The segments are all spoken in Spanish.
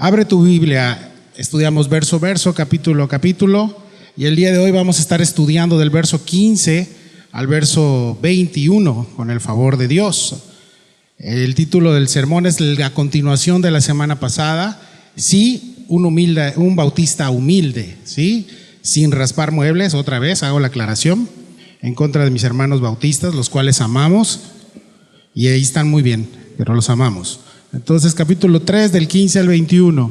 Abre tu Biblia, estudiamos verso a verso, capítulo a capítulo, y el día de hoy vamos a estar estudiando del verso 15 al verso 21, con el favor de Dios. El título del sermón es la continuación de la semana pasada, sí, un bautista humilde, ¿sí? Sin raspar muebles, otra vez hago la aclaración, en contra de mis hermanos bautistas, los cuales amamos, y ahí están muy bien, pero los amamos. Entonces, capítulo 3, del 15 al 21,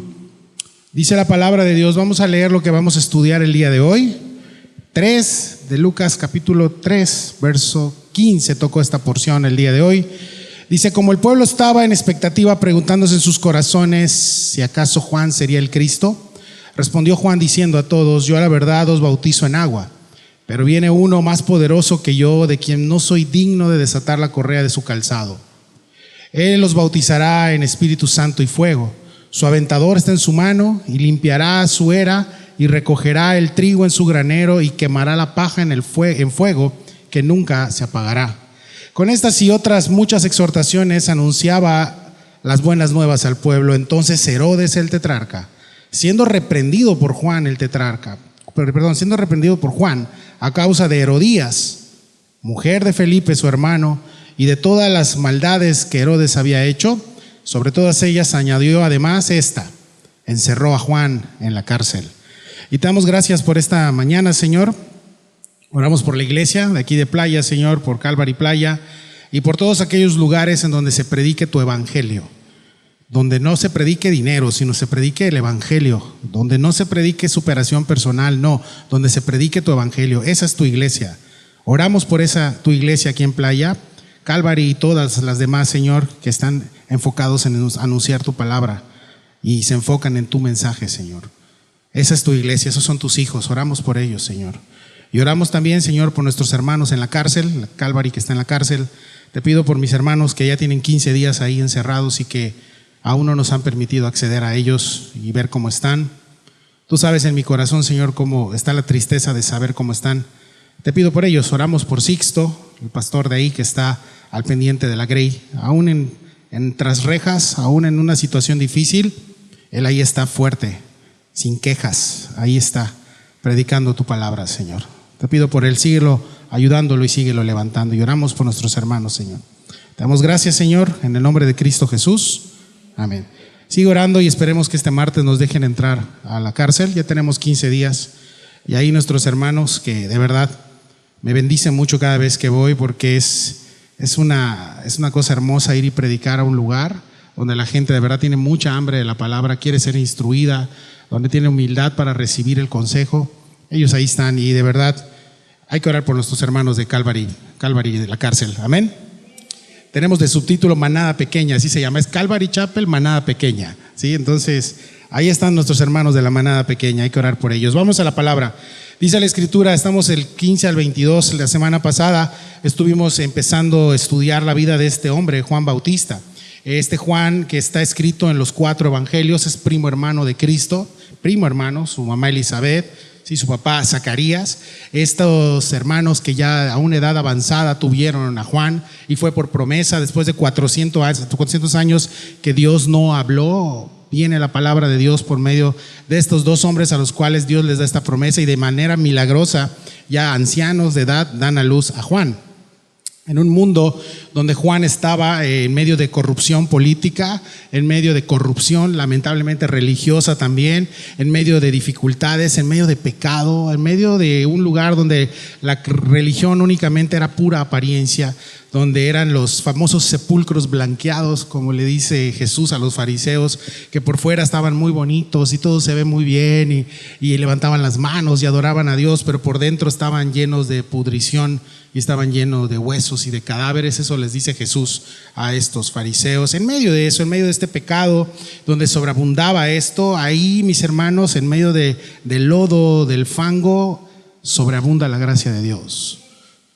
dice la palabra de Dios. Vamos a leer lo que vamos a estudiar el día de hoy. 3 de Lucas, capítulo 3, verso 15, tocó esta porción el día de hoy. Dice: como el pueblo estaba en expectativa, preguntándose en sus corazones si acaso Juan sería el Cristo, respondió Juan diciendo a todos: yo a la verdad os bautizo en agua, pero viene uno más poderoso que yo, de quien no soy digno de desatar la correa de su calzado. Él los bautizará en Espíritu Santo y fuego. Su aventador está en su mano, y limpiará su era, y recogerá el trigo en su granero, y quemará la paja en fuego que nunca se apagará. Con estas y otras muchas exhortaciones anunciaba las buenas nuevas al pueblo. Entonces Herodes el tetrarca, siendo reprendido por Juan a causa de Herodías, mujer de Felipe su hermano, y de todas las maldades que Herodes había hecho, sobre todas ellas añadió además esta: encerró a Juan en la cárcel. Y te damos gracias por esta mañana, Señor. Oramos por la iglesia de aquí de Playa, Señor, por Calvary Playa, y por todos aquellos lugares en donde se predique tu evangelio, donde no se predique dinero, sino se predique el evangelio, donde no se predique superación personal, no, donde se predique tu evangelio. Esa es tu iglesia. Oramos por tu iglesia aquí en Playa, Calvary y todas las demás, Señor, que están enfocados en anunciar tu palabra y se enfocan en tu mensaje, Señor. Esa es tu iglesia, esos son tus hijos. Oramos por ellos, Señor. Y oramos también, Señor, por nuestros hermanos en la cárcel, Calvary que está en la cárcel. Te pido por mis hermanos que ya tienen 15 días ahí encerrados y que aún no nos han permitido acceder a ellos y ver cómo están. Tú sabes en mi corazón, Señor, cómo está la tristeza de saber cómo están. Te pido por ellos. Oramos por Sixto, el pastor de ahí que está al pendiente de la Grey, aún en tras rejas, aún en una situación difícil. Él ahí está fuerte, sin quejas, ahí está predicando tu palabra, Señor. Te pido por él, síguelo ayudándolo y síguelo levantando. Y oramos por nuestros hermanos, Señor. Te damos gracias, Señor, en el nombre de Cristo Jesús. Amén. Sigue orando y esperemos que este martes nos dejen entrar a la cárcel. Ya tenemos 15 días y ahí nuestros hermanos que de verdad me bendicen mucho cada vez que voy, porque es una cosa hermosa ir y predicar a un lugar donde la gente de verdad tiene mucha hambre de la palabra, quiere ser instruida, donde tiene humildad para recibir el consejo. Ellos ahí están y de verdad hay que orar por nuestros hermanos de Calvary de la cárcel. Amén. Tenemos de subtítulo Manada Pequeña, así se llama, es Calvary Chapel Manada Pequeña, ¿sí? Entonces ahí están nuestros hermanos de la Manada Pequeña, hay que orar por ellos. Vamos a la palabra. Dice la Escritura, estamos el 15 al 22, la semana pasada estuvimos empezando a estudiar la vida de este hombre, Juan Bautista. Este Juan, que está escrito en los 4 evangelios, es primo hermano de Cristo, primo hermano, su mamá Elizabeth, sí, su papá Zacarías. Estos hermanos que ya a una edad avanzada tuvieron a Juan, y fue por promesa, después de 400 años que Dios no habló, viene la palabra de Dios por medio de estos 2 hombres a los cuales Dios les da esta promesa, y de manera milagrosa, ya ancianos de edad, dan a luz a Juan. En un mundo donde Juan estaba en medio de corrupción política, en medio de corrupción lamentablemente religiosa también, en medio de dificultades, en medio de pecado, en medio de un lugar donde la religión únicamente era pura apariencia, donde eran los famosos sepulcros blanqueados, como le dice Jesús a los fariseos, que por fuera estaban muy bonitos y todo se ve muy bien y levantaban las manos y adoraban a Dios, pero por dentro estaban llenos de pudrición y estaban llenos de huesos y de cadáveres. Eso les dice Jesús a estos fariseos. En medio de eso, en medio de este pecado donde sobreabundaba esto, ahí, mis hermanos, en medio del lodo, del fango, sobreabunda la gracia de Dios.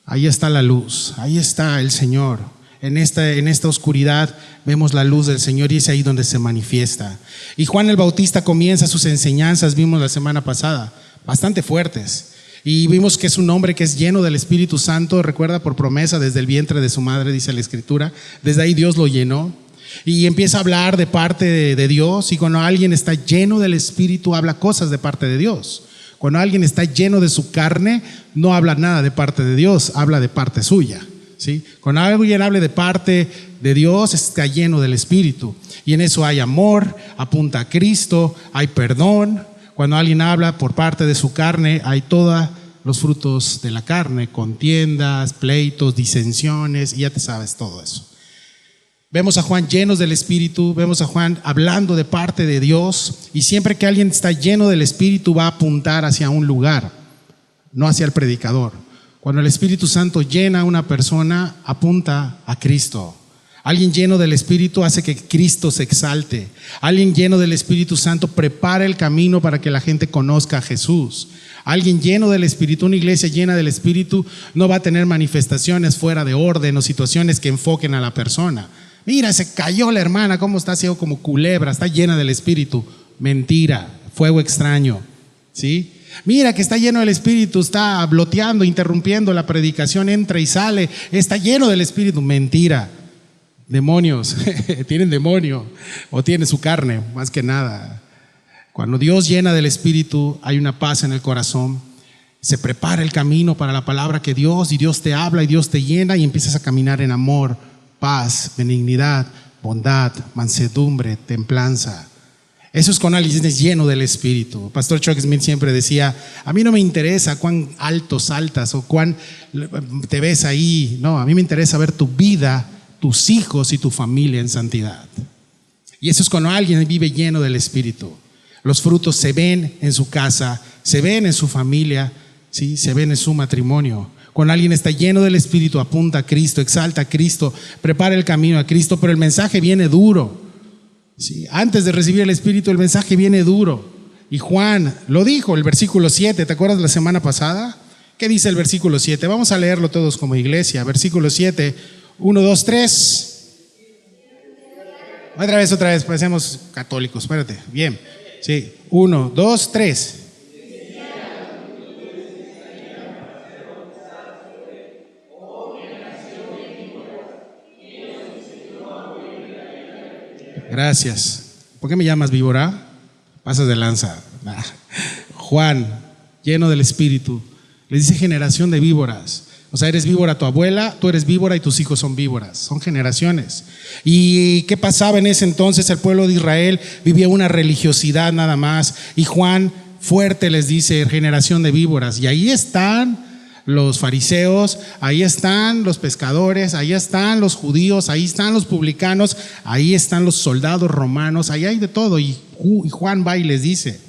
Ahí está la luz, ahí está el Señor. En esta oscuridad vemos la luz del Señor, y es ahí donde se manifiesta. Y Juan el Bautista comienza sus enseñanzas, vimos la semana pasada, bastante fuertes. Y vimos que es un hombre que es lleno del Espíritu Santo, recuerda, por promesa desde el vientre de su madre, dice la Escritura. Desde ahí Dios lo llenó. Y empieza a hablar de parte de Dios, y cuando alguien está lleno del Espíritu habla cosas de parte de Dios. Cuando alguien está lleno de su carne no habla nada de parte de Dios, habla de parte suya, ¿sí? Cuando alguien hable de parte de Dios está lleno del Espíritu, y en eso hay amor, apunta a Cristo, hay perdón. Cuando alguien habla por parte de su carne hay todos los frutos de la carne, contiendas, pleitos, disensiones, y ya te sabes todo eso. Vemos a Juan llenos del Espíritu, vemos a Juan hablando de parte de Dios, y siempre que alguien está lleno del Espíritu va a apuntar hacia un lugar, no hacia el predicador. Cuando el Espíritu Santo llena a una persona, apunta a Cristo. Alguien lleno del Espíritu hace que Cristo se exalte. Alguien lleno del Espíritu Santo prepara el camino para que la gente conozca a Jesús. Alguien lleno del Espíritu, una iglesia llena del Espíritu no va a tener manifestaciones fuera de orden o situaciones que enfoquen a la persona. Mira, se cayó la hermana, cómo está ciego como culebra, está llena del Espíritu. Mentira, fuego extraño, ¿sí? Mira que está lleno del Espíritu, está bloqueando, interrumpiendo la predicación, entra y sale, está lleno del Espíritu. Mentira, demonios, tienen demonio o tiene su carne, más que nada. Cuando Dios llena del Espíritu hay una paz en el corazón, se prepara el camino para la palabra que Dios, y Dios te habla y Dios te llena, y empiezas a caminar en amor, paz, benignidad, bondad, mansedumbre, templanza. Eso es cuando alguien es lleno del Espíritu. Pastor Chuck Smith siempre decía: a mí no me interesa cuán alto saltas o cuán te ves ahí. No, a mí me interesa ver tu vida, tus hijos y tu familia en santidad. Y eso es cuando alguien vive lleno del Espíritu. Los frutos se ven en su casa, se ven en su familia, ¿sí? Se ven en su matrimonio. Cuando alguien está lleno del Espíritu, apunta a Cristo, exalta a Cristo, prepara el camino a Cristo, pero el mensaje viene duro, ¿sí? Antes de recibir el Espíritu, el mensaje viene duro. Y Juan lo dijo, el versículo 7, ¿te acuerdas de la semana pasada? ¿Qué dice el versículo 7? Vamos a leerlo todos como iglesia. Versículo 7, 1, 2, 3. Otra vez, parecemos católicos, espérate, bien. Sí, 1, 2, 3. Gracias. ¿Por qué me llamas víbora? Pasas de lanza. Juan, lleno del Espíritu, le dice generación de víboras. O sea, eres víbora tu abuela, tú eres víbora y tus hijos son víboras. Son generaciones. ¿Y qué pasaba en ese entonces? El pueblo de Israel vivía una religiosidad nada más. Y Juan fuerte les dice generación de víboras. Y ahí están los fariseos, ahí están los pescadores, ahí están los judíos, ahí están los publicanos, ahí están los soldados romanos, ahí hay de todo. Y Juan va y les dice,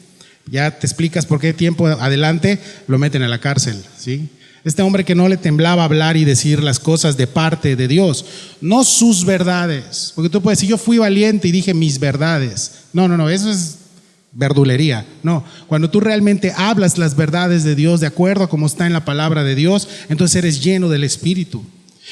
ya te explicas por qué tiempo adelante lo meten a la cárcel, ¿sí? Este hombre que no le temblaba hablar y decir las cosas de parte de Dios, no sus verdades, porque tú puedes decir yo fui valiente y dije mis verdades. No, eso es verdulería. No, cuando tú realmente hablas las verdades de Dios de acuerdo a como está en la palabra de Dios, entonces eres lleno del Espíritu.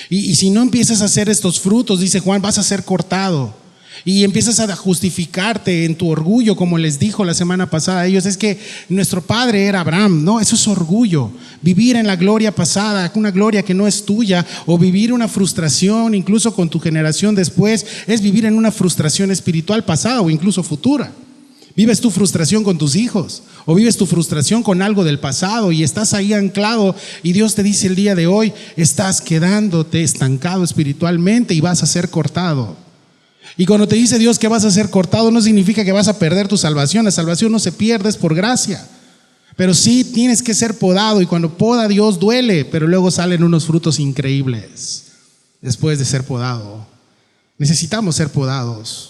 Y si no empiezas a hacer estos frutos, dice Juan, vas a ser cortado. Y empiezas a justificarte en tu orgullo, como les dijo la semana pasada a ellos, es que nuestro padre era Abraham. No, eso es orgullo. Vivir en la gloria pasada, una gloria que no es tuya, o vivir una frustración incluso con tu generación después, es vivir en una frustración espiritual pasada o incluso futura. Vives tu frustración con tus hijos, o vives tu frustración con algo del pasado y estás ahí anclado, y Dios te dice el día de hoy, estás quedándote estancado espiritualmente y vas a ser cortado. Y cuando te dice Dios que vas a ser cortado, no significa que vas a perder tu salvación. La salvación no se pierde, es por gracia. Pero sí tienes que ser podado, y cuando poda Dios duele, pero luego salen unos frutos increíbles después de ser podado. Necesitamos ser podados.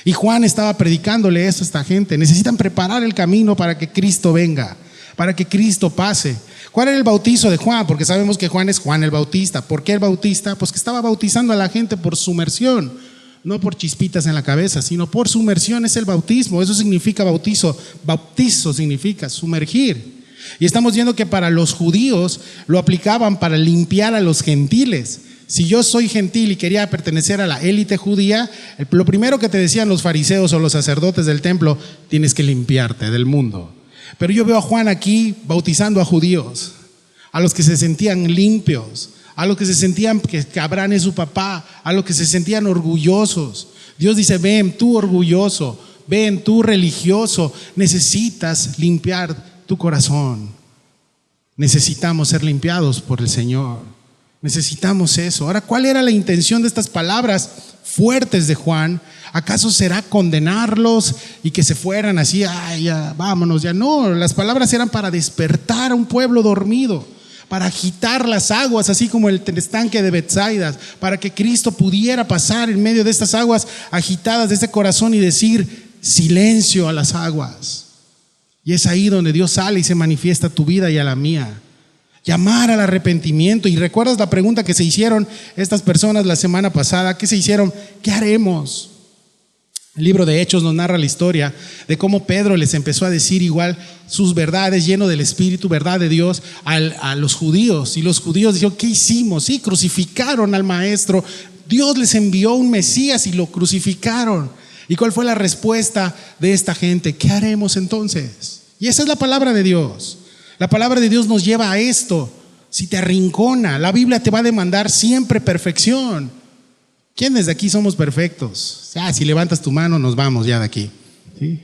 Y Juan estaba predicándole esto a esta gente. Necesitan preparar el camino para que Cristo venga, para que Cristo pase. ¿Cuál era el bautizo de Juan? Porque sabemos que Juan es Juan el Bautista. ¿Por qué el Bautista? Pues que estaba bautizando a la gente por sumersión, no por chispitas en la cabeza, sino por sumersión. Es el bautismo, eso significa bautizo. Bautizo significa sumergir. Y estamos viendo que para los judíos lo aplicaban para limpiar a los gentiles. Si yo soy gentil y quería pertenecer a la élite judía, lo primero que te decían los fariseos o los sacerdotes del templo, tienes que limpiarte del mundo. Pero yo veo a Juan aquí bautizando a judíos, a los que se sentían limpios, a los que se sentían que Abraham es su papá, a los que se sentían orgullosos. Dios dice, ven tú orgulloso, ven tú religioso, necesitas limpiar tu corazón. Necesitamos ser limpiados por el Señor. Necesitamos eso. Ahora, ¿cuál era la intención de estas palabras fuertes de Juan? ¿Acaso será condenarlos y que se fueran así, ay, ya, vámonos, ya? No, las palabras eran para despertar a un pueblo dormido, para agitar las aguas, así como el estanque de Betsaida, para que Cristo pudiera pasar en medio de estas aguas agitadas de este corazón y decir, silencio a las aguas. Y es ahí donde Dios sale y se manifiesta a tu vida y a la mía. Llamar al arrepentimiento. Y recuerdas la pregunta que se hicieron estas personas la semana pasada. ¿Qué se hicieron? ¿Qué haremos? El libro de Hechos nos narra la historia de cómo Pedro les empezó a decir igual sus verdades, lleno del Espíritu, verdad de Dios, a los judíos. Y los judíos dijeron, ¿qué hicimos? Sí, crucificaron al maestro. Dios les envió un Mesías y lo crucificaron. ¿Y cuál fue la respuesta de esta gente? ¿Qué haremos entonces? Y esa es la palabra de Dios. La palabra de Dios nos lleva a esto. Si te arrincona, la Biblia te va a demandar siempre perfección. ¿Quiénes de aquí somos perfectos? Si levantas tu mano, nos vamos ya de aquí. ¿Sí?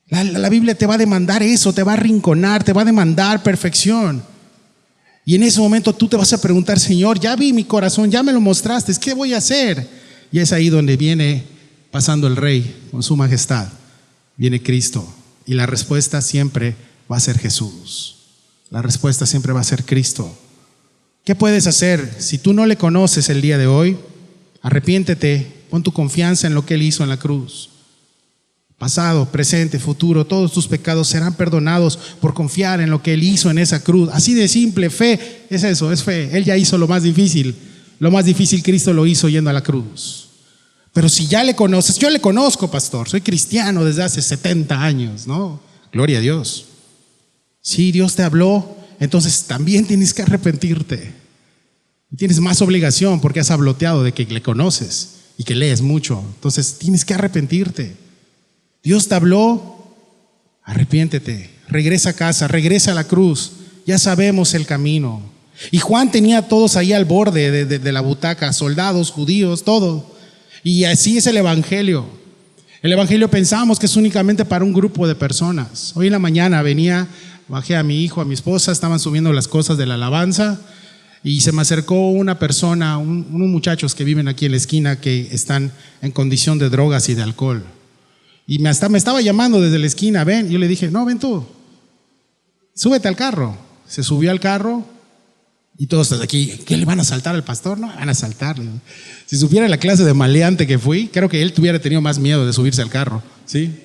La Biblia te va a demandar eso, te va a arrinconar, te va a demandar perfección. Y en ese momento tú te vas a preguntar, Señor, ya vi mi corazón, ya me lo mostraste, ¿qué voy a hacer? Y es ahí donde viene pasando el Rey con su majestad. Viene Cristo. Y la respuesta siempre va a ser Jesús. La respuesta siempre va a ser Cristo. ¿Qué puedes hacer si tú no le conoces el día de hoy? Arrepiéntete, pon tu confianza en lo que Él hizo en la cruz. Pasado, presente, futuro, todos tus pecados serán perdonados por confiar en lo que Él hizo en esa cruz. Así de simple, fe es eso, es fe. Él ya hizo lo más difícil. Lo más difícil Cristo lo hizo yendo a la cruz. Pero si ya le conoces, yo le conozco, pastor, soy cristiano desde hace 70 años, ¿no? Gloria a Dios. Si Dios te habló, entonces también tienes que arrepentirte. Tienes más obligación porque has habloteado de que le conoces y que lees mucho. Entonces tienes que arrepentirte. Dios te habló, arrepiéntete, regresa a casa, regresa a la cruz. Ya sabemos el camino. Y Juan tenía a todos ahí al borde de la butaca, soldados, judíos, todo. Y así es el Evangelio. El Evangelio pensamos que es únicamente para un grupo de personas. Hoy en la mañana bajé a mi hijo, a mi esposa, estaban subiendo las cosas de la alabanza y se me acercó una persona, unos muchachos que viven aquí en la esquina que están en condición de drogas y de alcohol. Y me estaba llamando desde la esquina, ven. Y yo le dije, no, ven tú, súbete al carro. Se subió al carro. Y todos aquí, ¿qué le van a asaltar al pastor? No, van a asaltarle. Si supiera la clase de maleante que fui, creo que él hubiera tenido más miedo de subirse al carro, ¿sí?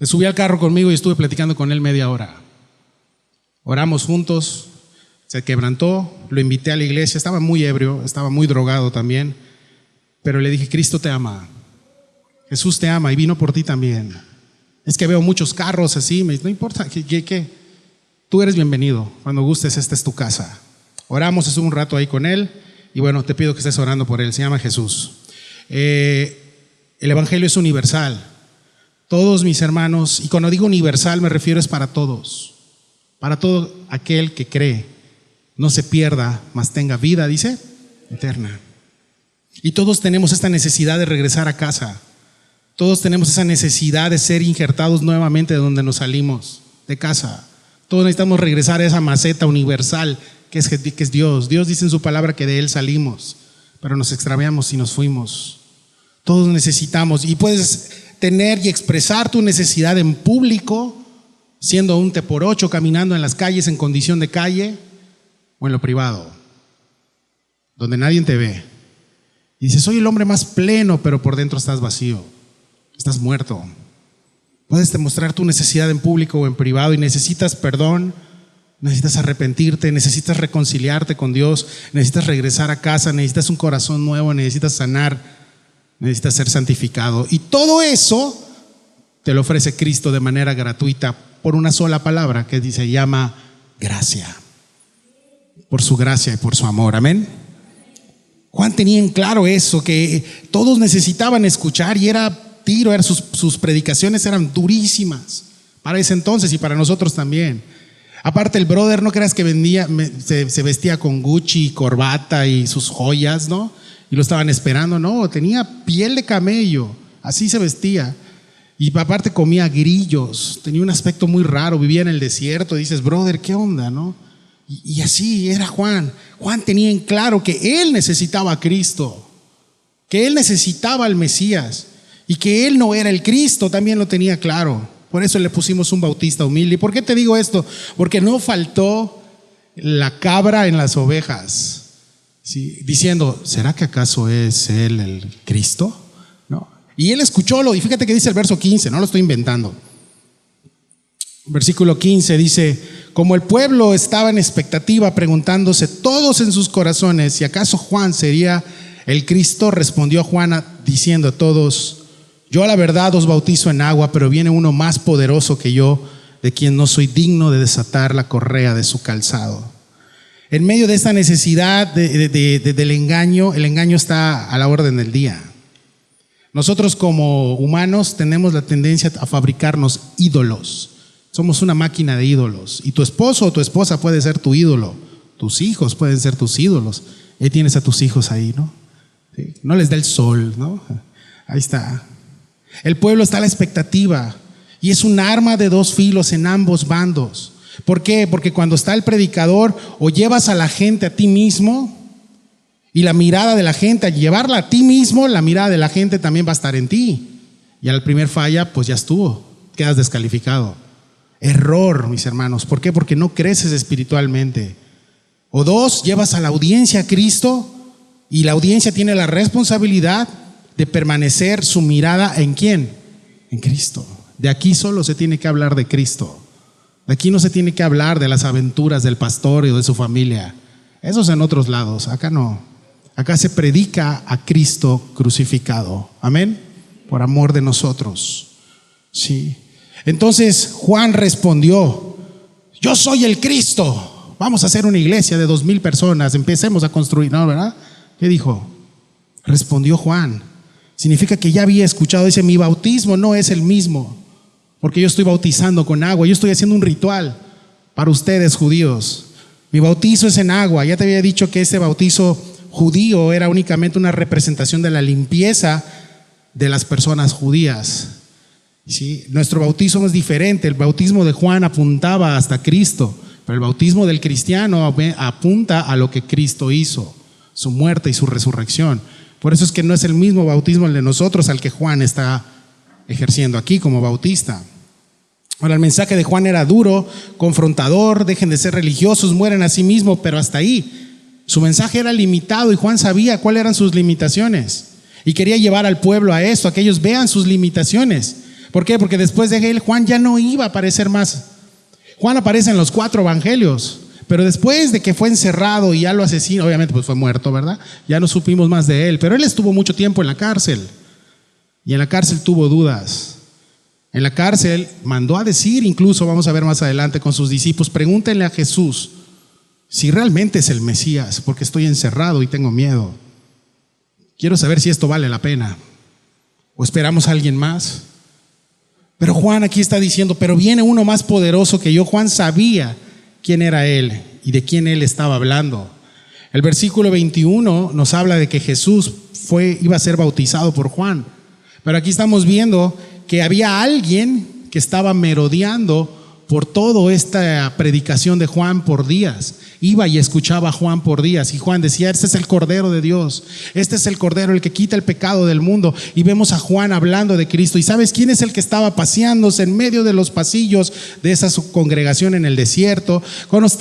Se subió al carro conmigo y estuve platicando con él media hora. Oramos juntos, se quebrantó, lo invité a la iglesia, estaba muy ebrio, estaba muy drogado también, pero le dije, Cristo te ama, Jesús te ama y vino por ti también. Es que veo muchos carros así, me dice, no importa, ¿qué? Tú eres bienvenido, cuando gustes, esta es tu casa. Oramos, estuve un rato ahí con él y bueno, te pido que estés orando por él, se llama Jesús. El Evangelio es universal. Todos mis hermanos, y cuando digo universal me refiero es para todos, para todo aquel que cree, no se pierda, mas tenga vida, dice, eterna. Y todos tenemos esta necesidad de regresar a casa. Todos tenemos esa necesidad de ser injertados nuevamente de donde nos salimos, de casa. Todos necesitamos regresar a esa maceta universal que es Dios. Dios dice en su palabra que de Él salimos, pero nos extraviamos y nos fuimos. Todos necesitamos, y puedes tener y expresar tu necesidad en público, siendo un te por ocho, caminando en las calles en condición de calle, o en lo privado, donde nadie te ve. Y dices, soy el hombre más pleno, pero por dentro estás vacío, estás muerto. Puedes demostrar tu necesidad en público o en privado y necesitas perdón, necesitas arrepentirte, necesitas reconciliarte con Dios, necesitas regresar a casa, necesitas un corazón nuevo, necesitas sanar, necesitas ser santificado. Y todo eso te lo ofrece Cristo de manera gratuita por una sola palabra que se llama gracia. Por su gracia y por su amor, amén. Juan tenía en claro eso, que todos necesitaban escuchar y sus predicaciones eran durísimas para ese entonces y para nosotros también. Aparte, el brother, no creas que se vestía con Gucci, corbata y sus joyas, ¿no? y lo estaban esperando. No, tenía piel de camello, así se vestía. Y aparte comía grillos, tenía un aspecto muy raro, vivía en el desierto. Dices, brother, ¿qué onda, no? Y así era Juan. Juan tenía en claro que él necesitaba a Cristo, que él necesitaba al Mesías y que él no era el Cristo, también lo tenía claro. Por eso le pusimos un bautista humilde. ¿Y por qué te digo esto? Porque no faltó la cabra en las ovejas, ¿sí? Diciendo, ¿será que acaso es él el Cristo? No. Y él escuchólo, y fíjate que dice el verso 15, no lo estoy inventando. Versículo 15 dice, como el pueblo estaba en expectativa, preguntándose todos en sus corazones si acaso Juan sería el Cristo, respondió Juan diciendo a todos, yo a la verdad os bautizo en agua, pero viene uno más poderoso que yo, de quien no soy digno de desatar la correa de su calzado. En medio de esta necesidad del engaño, el engaño está a la orden del día. Nosotros como humanos tenemos la tendencia a fabricarnos ídolos. Somos una máquina de ídolos. Y tu esposo o tu esposa puede ser tu ídolo. Tus hijos pueden ser tus ídolos. Ahí tienes a tus hijos ahí, ¿no? Sí. No les da el sol, ¿no? Ahí está. El pueblo está a la expectativa. Y es un arma de dos filos en ambos bandos. ¿Por qué? Porque cuando está el predicador, o llevas a la gente a ti mismo, y la mirada de la gente, al llevarla a ti mismo, la mirada de la gente también va a estar en ti. Y al primer falla, pues ya estuvo, quedas descalificado. Error, mis hermanos. ¿Por qué? Porque no creces espiritualmente. O dos, llevas a la audiencia a Cristo y la audiencia tiene la responsabilidad de permanecer su mirada ¿en quién? En Cristo. De aquí solo se tiene que hablar de Cristo. De aquí no se tiene que hablar de las aventuras del pastor o de su familia. Eso es en otros lados, acá no. Acá se predica a Cristo crucificado. Amén. Por amor de nosotros. Sí. Entonces Juan respondió, yo soy el Cristo. Vamos a hacer una iglesia de 2,000 personas. Empecemos a construir, ¿no? ¿Verdad? ¿Qué dijo? Respondió Juan. Significa que ya había escuchado. Dice, mi bautismo no es el mismo, porque yo estoy bautizando con agua. Yo estoy haciendo un ritual para ustedes judíos. Mi bautizo es en agua. Ya te había dicho que ese bautizo judío era únicamente una representación de la limpieza de las personas judías. ¿Sí? Nuestro bautismo es diferente. El bautismo de Juan apuntaba hasta Cristo, pero el bautismo del cristiano apunta a lo que Cristo hizo, su muerte y su resurrección. Por eso es que no es el mismo bautismo el de nosotros al que Juan está ejerciendo aquí como bautista. Ahora, el mensaje de Juan era duro, confrontador, dejen de ser religiosos, mueren a sí mismos, pero hasta ahí. Su mensaje era limitado y Juan sabía cuáles eran sus limitaciones y quería llevar al pueblo a esto, a que ellos vean sus limitaciones. ¿Por qué? Porque después de él, Juan ya no iba a aparecer más. Juan aparece en los 4 evangelios, pero después de que fue encerrado y ya lo asesinó, obviamente pues fue muerto, ¿verdad? Ya no supimos más de él, pero él estuvo mucho tiempo en la cárcel y en la cárcel tuvo dudas. En la cárcel mandó a decir, incluso vamos a ver más adelante con sus discípulos, pregúntenle a Jesús si realmente es el Mesías, porque estoy encerrado y tengo miedo. Quiero saber si esto vale la pena. ¿O esperamos a alguien más? Pero Juan aquí está diciendo, pero viene uno más poderoso que yo. Juan sabía quién era él y de quién él estaba hablando. El versículo 21 nos habla de que Jesús iba a ser bautizado por Juan. Pero aquí estamos viendo que había alguien que estaba merodeando por toda esta predicación de Juan por días. Iba y escuchaba a Juan por días y Juan decía, este es el Cordero de Dios, este es el Cordero, el que quita el pecado del mundo. Y vemos a Juan hablando de Cristo. ¿Y sabes quién es el que estaba paseándose en medio de los pasillos de esa congregación en el desierto?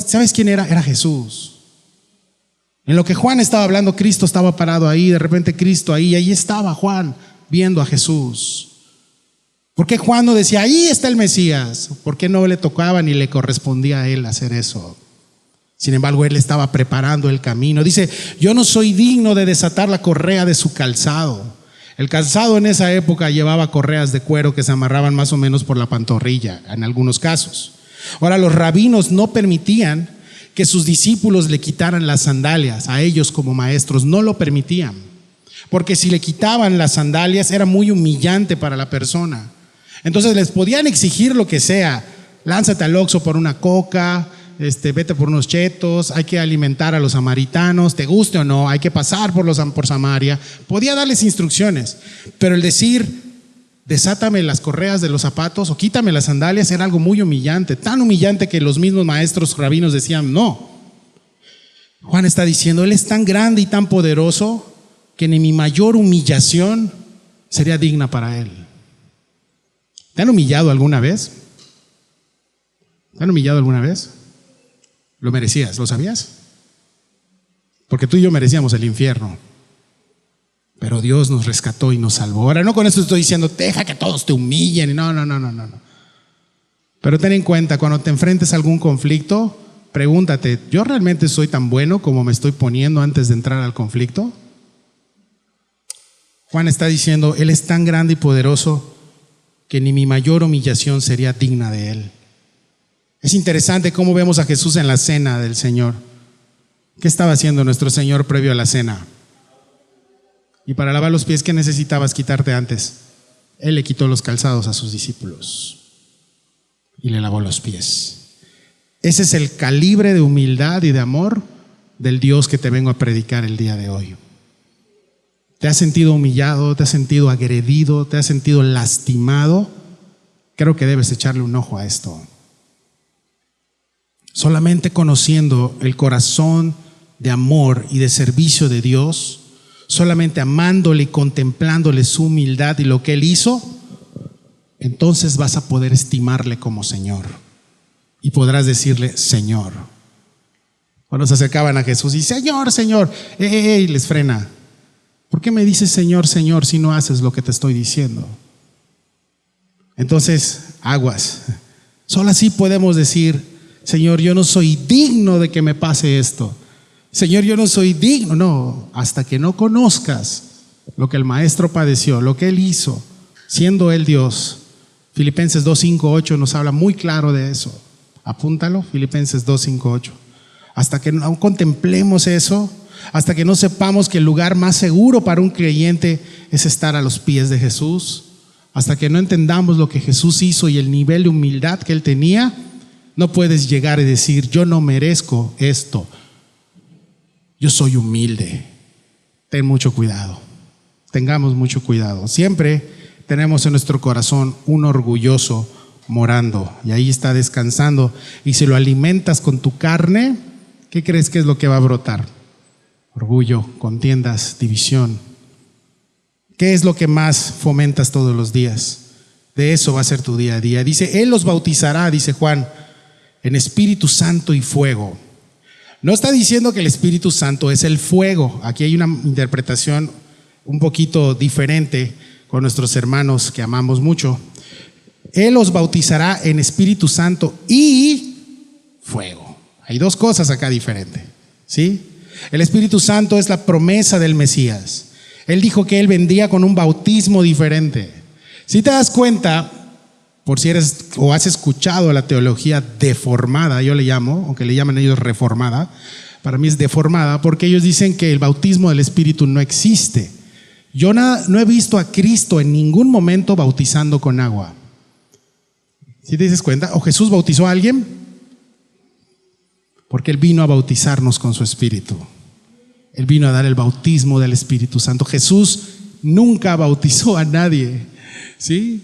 ¿Sabes quién era? Era Jesús. En lo que Juan estaba hablando, Cristo estaba parado ahí, de repente Cristo ahí estaba Juan viendo a Jesús. ¿Por qué Juan no decía, ahí está el Mesías? ¿Por qué no le tocaba ni le correspondía a él hacer eso? Sin embargo, él estaba preparando el camino. Dice, yo no soy digno de desatar la correa de su calzado. El calzado en esa época llevaba correas de cuero que se amarraban más o menos por la pantorrilla, en algunos casos. Ahora, los rabinos no permitían que sus discípulos le quitaran las sandalias a ellos como maestros. No lo permitían. Porque si le quitaban las sandalias era muy humillante para la persona. Entonces les podían exigir lo que sea. Lánzate al Oxxo por una coca, vete por unos chetos, hay que alimentar a los samaritanos, te guste o no, hay que pasar por Samaria. Podía darles instrucciones, pero el decir, desátame las correas de los zapatos o quítame las sandalias, era algo muy humillante, tan humillante que los mismos maestros rabinos decían no. Juan está diciendo, Él es tan grande y tan poderoso que ni mi mayor humillación sería digna para Él. ¿Te han humillado alguna vez? ¿Te han humillado alguna vez? Lo merecías, ¿lo sabías? Porque tú y yo merecíamos el infierno, pero Dios nos rescató y nos salvó. Ahora no con esto estoy diciendo, deja que todos te humillen. No. Pero ten en cuenta, cuando te enfrentes a algún conflicto, pregúntate, ¿yo realmente soy tan bueno como me estoy poniendo antes de entrar al conflicto? Juan está diciendo, Él es tan grande y poderoso que ni mi mayor humillación sería digna de Él. Es interesante cómo vemos a Jesús en la cena del Señor. ¿Qué estaba haciendo nuestro Señor previo a la cena? Y para lavar los pies, ¿qué necesitabas quitarte antes? Él le quitó los calzados a sus discípulos y le lavó los pies. Ese es el calibre de humildad y de amor del Dios que te vengo a predicar el día de hoy. ¿Te has sentido humillado? ¿Te has sentido agredido? ¿Te has sentido lastimado? Creo que debes echarle un ojo a esto. Solamente conociendo el corazón de amor y de servicio de Dios, solamente amándole y contemplándole su humildad y lo que Él hizo, entonces vas a poder estimarle como Señor y podrás decirle Señor. Cuando se acercaban a Jesús y Señor, Señor, les frena. ¿Por qué me dices Señor, Señor si no haces lo que te estoy diciendo? Entonces, aguas. Solo así podemos decir, Señor, yo no soy digno de que me pase esto. Señor, yo no soy digno. No, hasta que no conozcas lo que el Maestro padeció, lo que Él hizo, siendo Él Dios. Filipenses 2:5-8 nos habla muy claro de eso. Apúntalo, Filipenses 2:5-8. Hasta que no contemplemos eso, hasta que no sepamos que el lugar más seguro para un creyente es estar a los pies de Jesús, hasta que no entendamos lo que Jesús hizo y el nivel de humildad que Él tenía, no puedes llegar y decir, yo no merezco esto. Yo soy humilde. Ten mucho cuidado. Tengamos mucho cuidado. Siempre tenemos en nuestro corazón un orgulloso morando y ahí está descansando. Y si lo alimentas con tu carne, ¿qué crees que es lo que va a brotar? Orgullo, contiendas, división. ¿Qué es lo que más fomentas todos los días? De eso va a ser tu día a día. Dice, Él los bautizará, dice Juan, en Espíritu Santo y fuego. No está diciendo que el Espíritu Santo es el fuego. Aquí hay una interpretación un poquito diferente con nuestros hermanos que amamos mucho. Él los bautizará en Espíritu Santo y fuego. Hay dos cosas acá diferentes, ¿sí? El Espíritu Santo es la promesa del Mesías. Él dijo que Él vendría con un bautismo diferente. Si te das cuenta, por si eres o has escuchado la teología deformada, yo le llamo, aunque le llaman ellos reformada, para mí es deformada porque ellos dicen que el bautismo del Espíritu no existe. Yo no he visto a Cristo en ningún momento bautizando con agua. ¿Sí te dices cuenta? ¿O Jesús bautizó a alguien? Porque Él vino a bautizarnos con su Espíritu. Él vino a dar el bautismo del Espíritu Santo. Jesús nunca bautizó a nadie, ¿sí?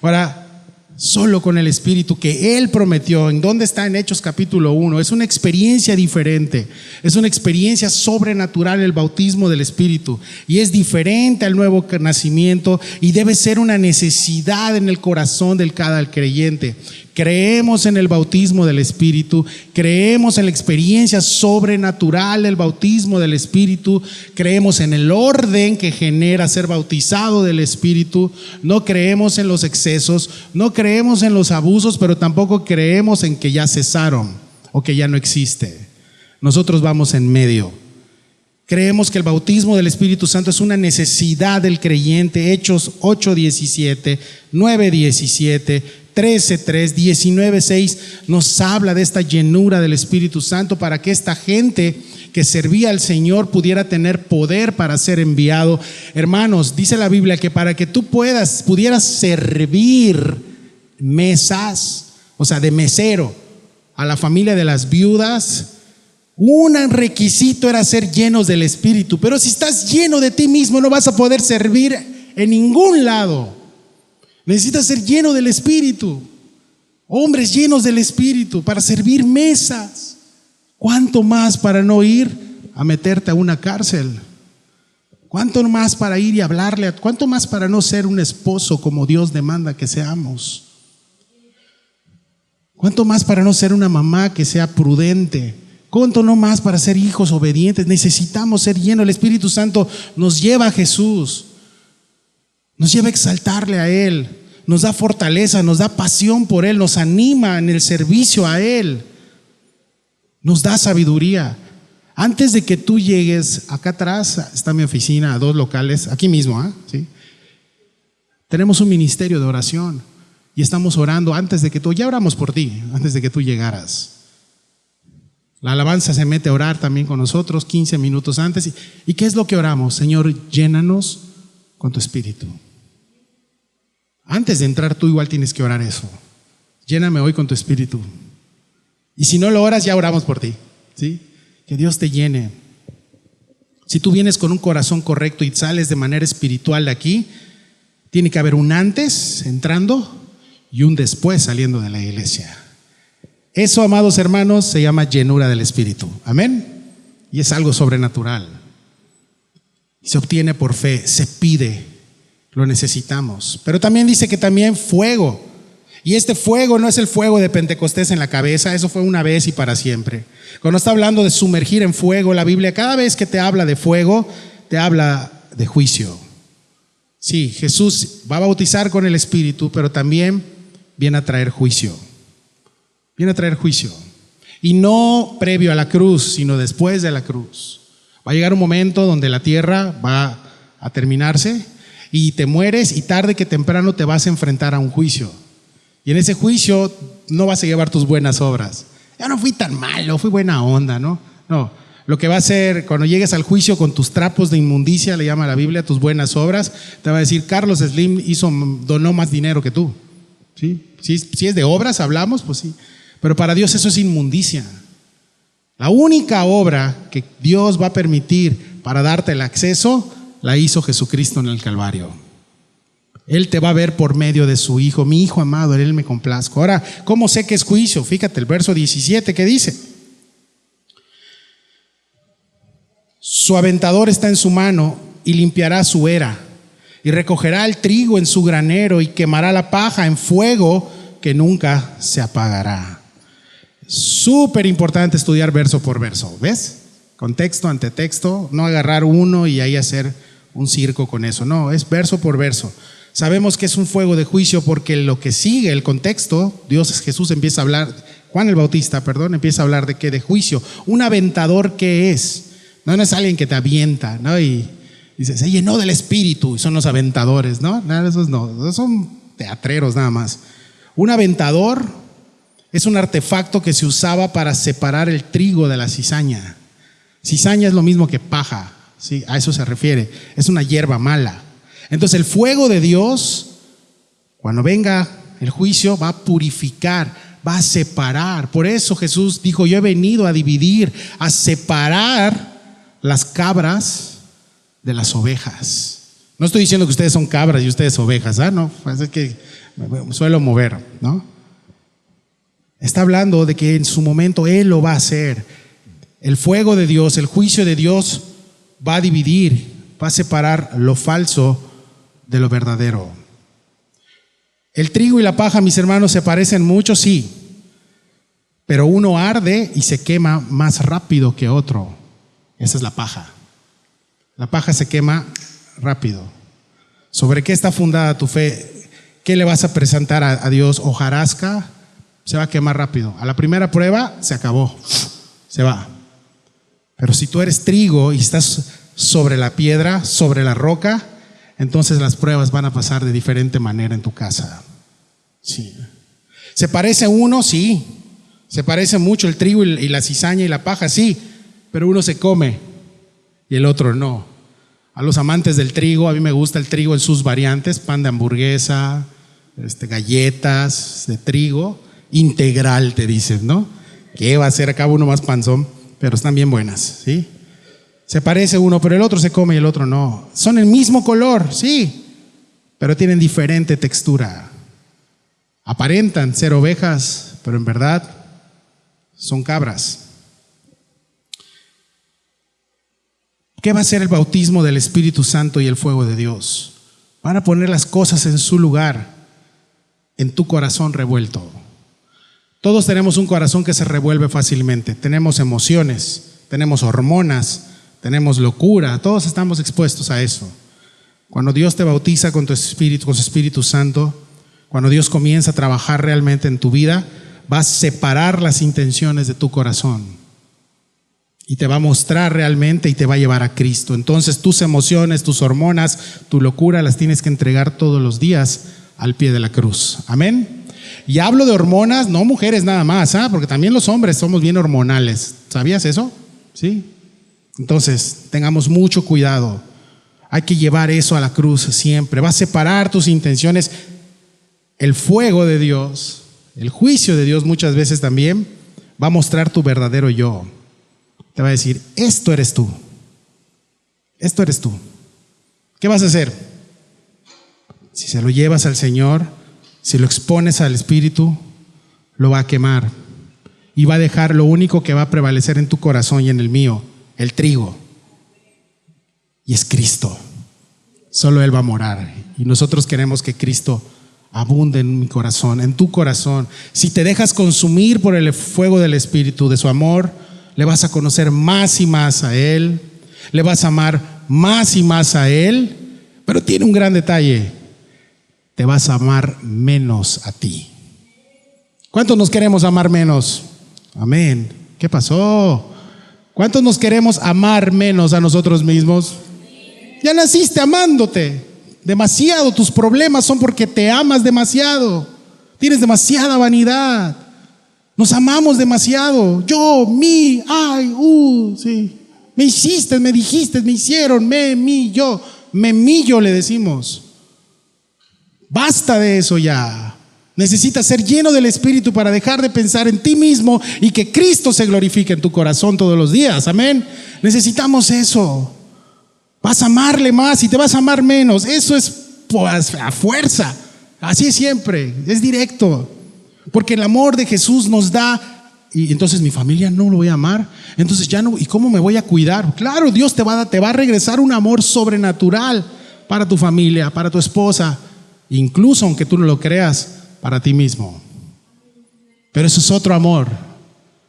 Ahora, solo con el Espíritu que Él prometió. ¿En dónde está? En Hechos capítulo 1. Es una experiencia diferente. Es una experiencia sobrenatural el bautismo del Espíritu. Y es diferente al nuevo nacimiento y debe ser una necesidad en el corazón de cada creyente. Creemos en el bautismo del Espíritu, creemos en la experiencia sobrenatural del bautismo del Espíritu, creemos en el orden que genera ser bautizado del Espíritu, no creemos en los excesos, no creemos en los abusos, pero tampoco creemos en que ya cesaron o que ya no existe. Nosotros vamos en medio. Creemos que el bautismo del Espíritu Santo es una necesidad del creyente. Hechos 8:17, 9:17, 13:3, 19:6 nos habla de esta llenura del Espíritu Santo para que esta gente que servía al Señor pudiera tener poder para ser enviado. Hermanos, dice la Biblia que para que tú pudieras servir mesas, o sea, de mesero, a la familia de las viudas, un requisito era ser llenos del Espíritu. Pero si estás lleno de ti mismo, no vas a poder servir en ningún lado. Necesitas ser lleno del Espíritu. Hombres llenos del Espíritu para servir mesas. ¿Cuánto más para no ir a meterte a una cárcel? ¿Cuánto más para ir y hablarle? ¿Cuánto más para no ser un esposo como Dios demanda que seamos? ¿Cuánto más para no ser una mamá que sea prudente? ¿Cuánto no más para ser hijos obedientes? Necesitamos ser llenos. El Espíritu Santo nos lleva a Jesús, nos lleva a exaltarle a Él, nos da fortaleza, nos da pasión por Él, nos anima en el servicio a Él, nos da sabiduría. Antes de que tú llegues, acá atrás está mi oficina, a 2 locales, aquí mismo, ¿sí? Tenemos un ministerio de oración y estamos orando antes de que tú, ya oramos por ti, antes de que tú llegaras. La alabanza se mete a orar también con nosotros 15 minutos antes. ¿Y qué es lo que oramos? Señor, llénanos con tu Espíritu. Antes de entrar tú igual tienes que orar eso. Lléname hoy con tu Espíritu. Y si no lo oras, ya oramos por ti, ¿sí? Que Dios te llene. Si tú vienes con un corazón correcto y sales de manera espiritual de aquí, tiene que haber un antes entrando y un después saliendo de la iglesia. Eso, amados hermanos, se llama llenura del Espíritu. Amén. Y es algo sobrenatural. Se obtiene por fe, se pide, lo necesitamos. Pero también dice que también fuego. Y este fuego no es el fuego de Pentecostés en la cabeza, eso fue una vez y para siempre. Cuando está hablando de sumergir en fuego, la Biblia cada vez que te habla de fuego, te habla de juicio. Sí, Jesús va a bautizar con el Espíritu, pero también viene a traer juicio. Viene a traer juicio. Y no previo a la cruz, sino después de la cruz. Va a llegar un momento donde la tierra va a terminarse y te mueres y tarde que temprano te vas a enfrentar a un juicio. Y en ese juicio no vas a llevar tus buenas obras. Ya no fui tan malo, fui buena onda, ¿no? No, lo que va a hacer cuando llegues al juicio con tus trapos de inmundicia, le llama la Biblia, tus buenas obras, te va a decir, Carlos Slim donó más dinero que tú. ¿Sí? Si es de obras hablamos, pues sí. Pero para Dios eso es inmundicia. La única obra que Dios va a permitir para darte el acceso, la hizo Jesucristo en el Calvario. Él te va a ver por medio de su Hijo. Mi Hijo amado, en Él me complazco. Ahora, ¿cómo sé que es juicio? Fíjate el verso 17 que dice: su aventador está en su mano y limpiará su era, y recogerá el trigo en su granero y quemará la paja en fuego que nunca se apagará. Súper importante estudiar verso por verso, ¿ves? Contexto ante texto, no agarrar uno y ahí hacer un circo con eso. No, es verso por verso. Sabemos que es un fuego de juicio porque lo que sigue, el contexto, Jesús empieza a hablar, Juan el Bautista, empieza a hablar de qué, de juicio. Un aventador, ¿qué es? No es alguien que te avienta, ¿no? Y dice, se llenó del Espíritu y son los aventadores, ¿no? Nada, esos no, esos son teatreros nada más. Un aventador es un artefacto que se usaba para separar el trigo de la cizaña. Cizaña es lo mismo que paja, ¿sí? A eso se refiere, es una hierba mala. Entonces el fuego de Dios, cuando venga el juicio, va a purificar, va a separar. Por eso Jesús dijo, yo he venido a dividir, a separar las cabras de las ovejas. No estoy diciendo que ustedes son cabras y ustedes ovejas, no, es que me suelo mover, ¿no? Está hablando de que en su momento Él lo va a hacer. El fuego de Dios, el juicio de Dios va a dividir, va a separar lo falso de lo verdadero. El trigo y la paja, mis hermanos, se parecen mucho, sí, pero uno arde y se quema más rápido que otro. Esa es la paja. La paja se quema rápido. ¿Sobre qué está fundada tu fe? ¿Qué le vas a presentar a Dios? Hojarasca, se va a quemar rápido. A la primera prueba se acabó, se va. Pero si tú eres trigo y estás sobre la piedra, sobre la roca, entonces las pruebas van a pasar de diferente manera en tu casa. Sí. ¿Se parece uno? Sí. Se parece mucho el trigo y la cizaña y la paja, sí. Pero uno se come y el otro no. A los amantes del trigo, a mí me gusta el trigo en sus variantes: pan de hamburguesa, galletas de trigo, integral te dicen, ¿no? ¿Qué va a ser? Acá uno más panzón, pero están bien buenas, ¿sí? Se parece uno, pero el otro se come y el otro no. Son el mismo color, sí, pero tienen diferente textura. Aparentan ser ovejas, pero en verdad son cabras. ¿Qué va a ser el bautismo del Espíritu Santo y el fuego de Dios? Van a poner las cosas en su lugar, en tu corazón revuelto. Todos tenemos un corazón que se revuelve fácilmente. Tenemos emociones, tenemos hormonas, tenemos locura. Todos estamos expuestos a eso. Cuando Dios te bautiza con tu Espíritu, con su Espíritu Santo, cuando Dios comienza a trabajar realmente en tu vida, va a separar las intenciones de tu corazón y te va a mostrar realmente y te va a llevar a Cristo. Entonces tus emociones, tus hormonas, tu locura las tienes que entregar todos los días al pie de la cruz. Amén. Y hablo de hormonas, no mujeres nada más, porque también los hombres somos bien hormonales. ¿Sabías eso? Sí. Entonces, tengamos mucho cuidado. Hay que llevar eso a la cruz siempre. Va a separar tus intenciones. El fuego de Dios, el juicio de Dios muchas veces también va a mostrar tu verdadero yo. Te va a decir, esto eres tú. Esto eres tú. ¿Qué vas a hacer? Si se lo llevas al Señor, si lo expones al Espíritu, lo va a quemar y va a dejar lo único que va a prevalecer en tu corazón y en el mío, el trigo. Y es Cristo. Solo Él va a morar. Y nosotros queremos que Cristo abunde en mi corazón, en tu corazón. Si te dejas consumir por el fuego del Espíritu, de su amor, le vas a conocer más y más a Él, le vas a amar más y más a Él, pero tiene un gran detalle: te vas a amar menos a ti. ¿Cuántos nos queremos amar menos? Amén. ¿Qué pasó? ¿Cuántos nos queremos amar menos a nosotros mismos? Ya naciste amándote demasiado. Tus problemas son porque te amas demasiado. Tienes demasiada vanidad. Nos amamos demasiado. Yo, mí, ay, sí. Me hiciste, me dijiste, me hicieron, mí, yo. Yo le decimos. Basta de eso ya. Necesitas ser lleno del Espíritu para dejar de pensar en ti mismo y que Cristo se glorifique en tu corazón todos los días. Amén. Necesitamos eso. Vas a amarle más y te vas a amar menos. Eso es pues, a fuerza. Así es siempre. Es directo. Porque el amor de Jesús nos da. Y entonces mi familia no lo voy a amar. Entonces ya no. ¿Y cómo me voy a cuidar? Claro, Dios te va a regresar un amor sobrenatural para tu familia, para tu esposa. Incluso aunque tú no lo creas, para ti mismo. Pero eso es otro amor.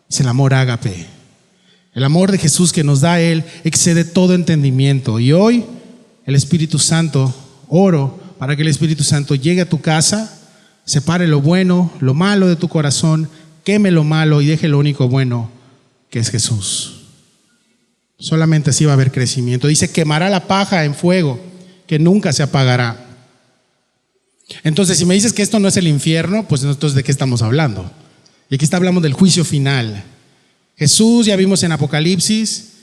Es el amor ágape. El amor de Jesús que nos da Él excede todo entendimiento. Y hoy el Espíritu Santo, oro para que el Espíritu Santo llegue a tu casa, separe lo bueno, lo malo de tu corazón, queme lo malo y deje lo único bueno, que es Jesús. Solamente así va a haber crecimiento. Dice, quemará la paja en fuego, que nunca se apagará. Entonces, si me dices que esto no es el infierno, pues entonces ¿de qué estamos hablando? Y aquí hablamos del juicio final. Jesús, ya vimos en Apocalipsis,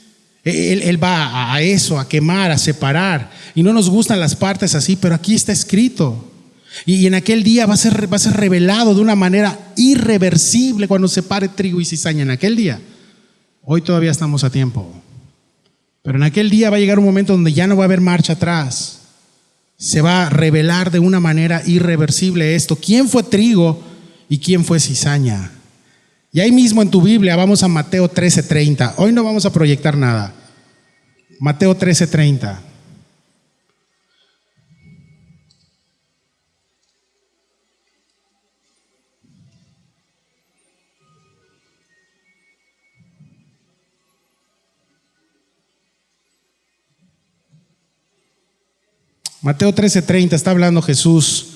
Él va a eso, a quemar, a separar. Y no nos gustan las partes así, pero aquí está escrito. Y en aquel día va a ser revelado de una manera irreversible cuando separe trigo y cizaña. En aquel día. Hoy todavía estamos a tiempo. Pero en aquel día va a llegar un momento donde ya no va a haber marcha atrás. Se va a revelar de una manera irreversible esto. ¿Quién fue trigo y quién fue cizaña? Y ahí mismo en tu Biblia vamos a Mateo 13:30. Hoy no vamos a proyectar nada. Mateo 13:30. Mateo 13:30 está hablando Jesús.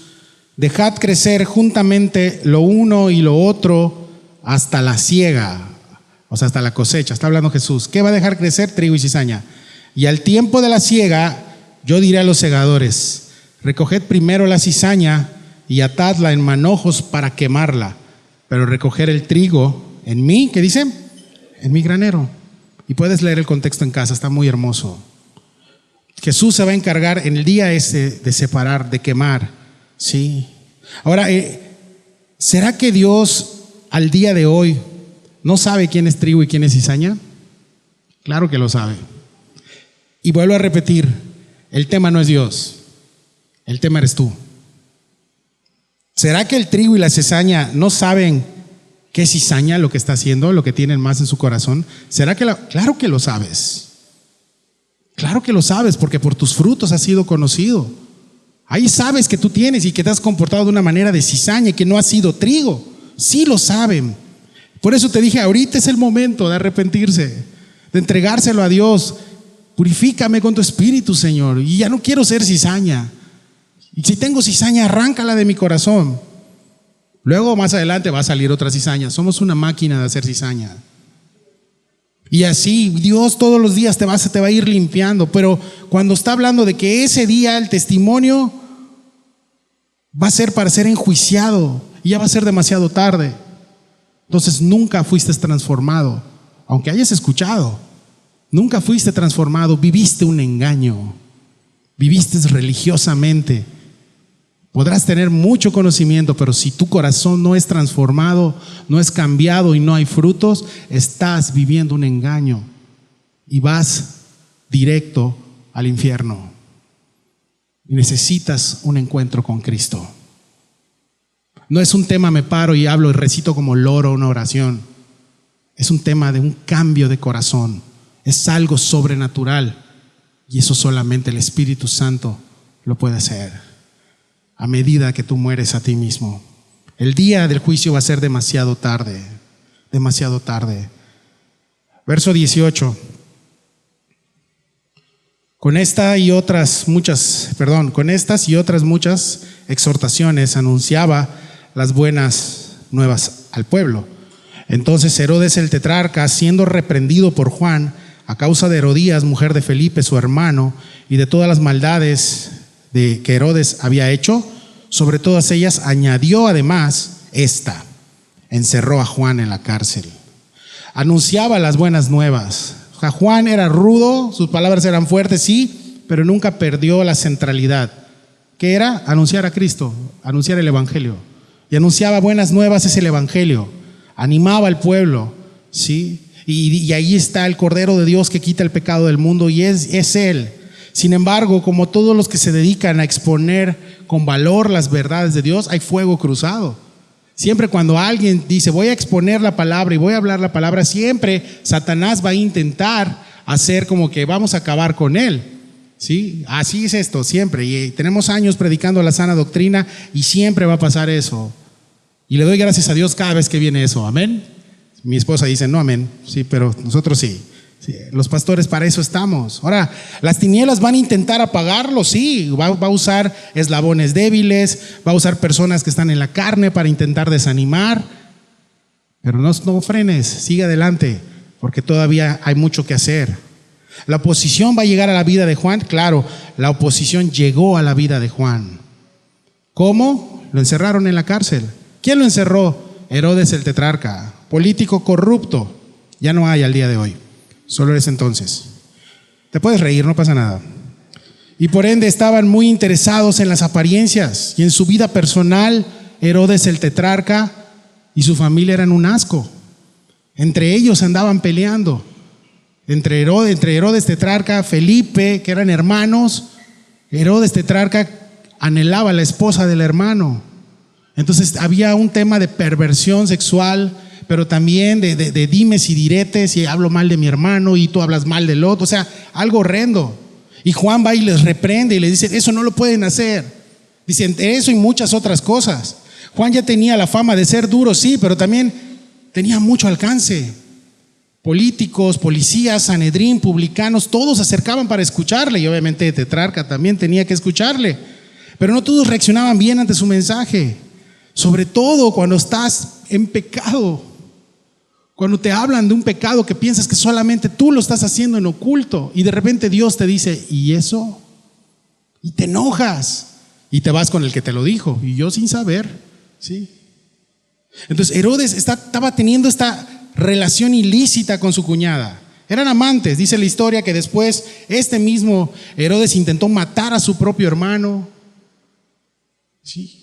Dejad crecer juntamente lo uno y lo otro hasta la siega, o sea, hasta la cosecha. Está hablando Jesús. ¿Qué va a dejar crecer? Trigo y cizaña. Y al tiempo de la siega, yo diré a los segadores: recoged primero la cizaña y atadla en manojos para quemarla, pero recoger el trigo en mí, ¿qué dice? En mi granero. Y puedes leer el contexto en casa, está muy hermoso. Jesús se va a encargar en el día ese de separar, de quemar. Sí. Ahora, ¿será que Dios al día de hoy ¿no sabe quién es trigo y quién es cizaña? Claro que lo sabe. Y vuelvo a repetir, el tema no es Dios, el tema eres tú. ¿Será que el trigo y la cizaña no saben qué es cizaña lo que está haciendo, lo que tienen más en su corazón? ¿Será que Claro que lo sabes. Claro que lo sabes, porque por tus frutos has sido conocido. Ahí sabes que tú tienes y que te has comportado de una manera de cizaña y que no has sido trigo. Sí lo saben. Por eso te dije, ahorita es el momento de arrepentirse, de entregárselo a Dios. Purifícame con tu espíritu, Señor, y ya no quiero ser cizaña. Y si tengo cizaña, arráncala de mi corazón. Luego más adelante va a salir otra cizaña. Somos una máquina de hacer cizaña. Y así Dios todos los días te va a ir limpiando. Pero cuando está hablando de que ese día el testimonio va a ser para ser enjuiciado y ya va a ser demasiado tarde, entonces nunca fuiste transformado. Aunque hayas escuchado, nunca fuiste transformado. Viviste un engaño, viviste religiosamente. Podrás tener mucho conocimiento, pero si tu corazón no es transformado, no es cambiado y no hay frutos, estás viviendo un engaño y vas directo al infierno. Y necesitas un encuentro con Cristo. No es un tema me paro y hablo y recito como loro una oración. Es un tema de un cambio de corazón. Es algo sobrenatural y eso solamente el Espíritu Santo lo puede hacer. A medida que tú mueres a ti mismo, el día del juicio va a ser demasiado tarde, demasiado tarde. Verso 18. Con estas y otras muchas exhortaciones anunciaba las buenas nuevas al pueblo. Entonces Herodes el tetrarca, siendo reprendido por Juan a causa de Herodías, mujer de Felipe, su hermano, y de todas las maldades que Herodes había hecho, sobre todas ellas añadió además esta: encerró a Juan en la cárcel. Anunciaba las buenas nuevas. Juan era rudo, sus palabras eran fuertes, sí, pero nunca perdió la centralidad. ¿Qué era? Anunciar a Cristo, anunciar el Evangelio. Y anunciaba buenas nuevas, es el Evangelio. Animaba al pueblo, ¿sí? Y ahí está el Cordero de Dios que quita el pecado del mundo, y es Él. Sin embargo, como todos los que se dedican a exponer con valor las verdades de Dios, hay fuego cruzado. Siempre cuando alguien dice voy a exponer la palabra y voy a hablar la palabra, siempre Satanás va a intentar hacer como que vamos a acabar con él, ¿sí? Así es esto, siempre. Y tenemos años predicando la sana doctrina y siempre va a pasar eso. Y le doy gracias a Dios cada vez que viene eso, amén. Mi esposa dice no amén, sí, pero nosotros sí. Sí, los pastores para eso estamos. Ahora, las tinieblas van a intentar apagarlo, sí, va a usar eslabones débiles, va a usar personas que están en la carne para intentar desanimar, pero no frenes, sigue adelante, porque todavía hay mucho que hacer. La oposición va a llegar a la vida de Juan, claro, la oposición llegó a la vida de Juan. ¿Cómo? Lo encerraron en la cárcel. ¿Quién lo encerró? Herodes el tetrarca, político corrupto. Ya no hay al día de hoy. Solo eres entonces. Te puedes reír, no pasa nada. Y por ende estaban muy interesados en las apariencias y en su vida personal. Herodes el tetrarca y su familia eran un asco. Entre ellos andaban peleando. Entre Herodes tetrarca, Felipe, que eran hermanos. Herodes tetrarca anhelaba a la esposa del hermano. Entonces había un tema de perversión sexual, pero también de dimes y diretes, y hablo mal de mi hermano y tú hablas mal del otro, o sea, algo horrendo. Y Juan va y les reprende y les dice, eso no lo pueden hacer. Dicen, eso y muchas otras cosas. Juan ya tenía la fama de ser duro, sí, pero también tenía mucho alcance. Políticos, policías, Sanedrín, publicanos, todos se acercaban para escucharle, y obviamente tetrarca también tenía que escucharle, pero no todos reaccionaban bien ante su mensaje, sobre todo cuando estás en pecado. Cuando te hablan de un pecado que piensas que solamente tú lo estás haciendo en oculto y de repente Dios te dice, ¿y eso? Y te enojas y te vas con el que te lo dijo y yo sin saber, ¿sí? Entonces Herodes estaba teniendo esta relación ilícita con su cuñada. Eran amantes, dice la historia que después este mismo Herodes intentó matar a su propio hermano, ¿sí?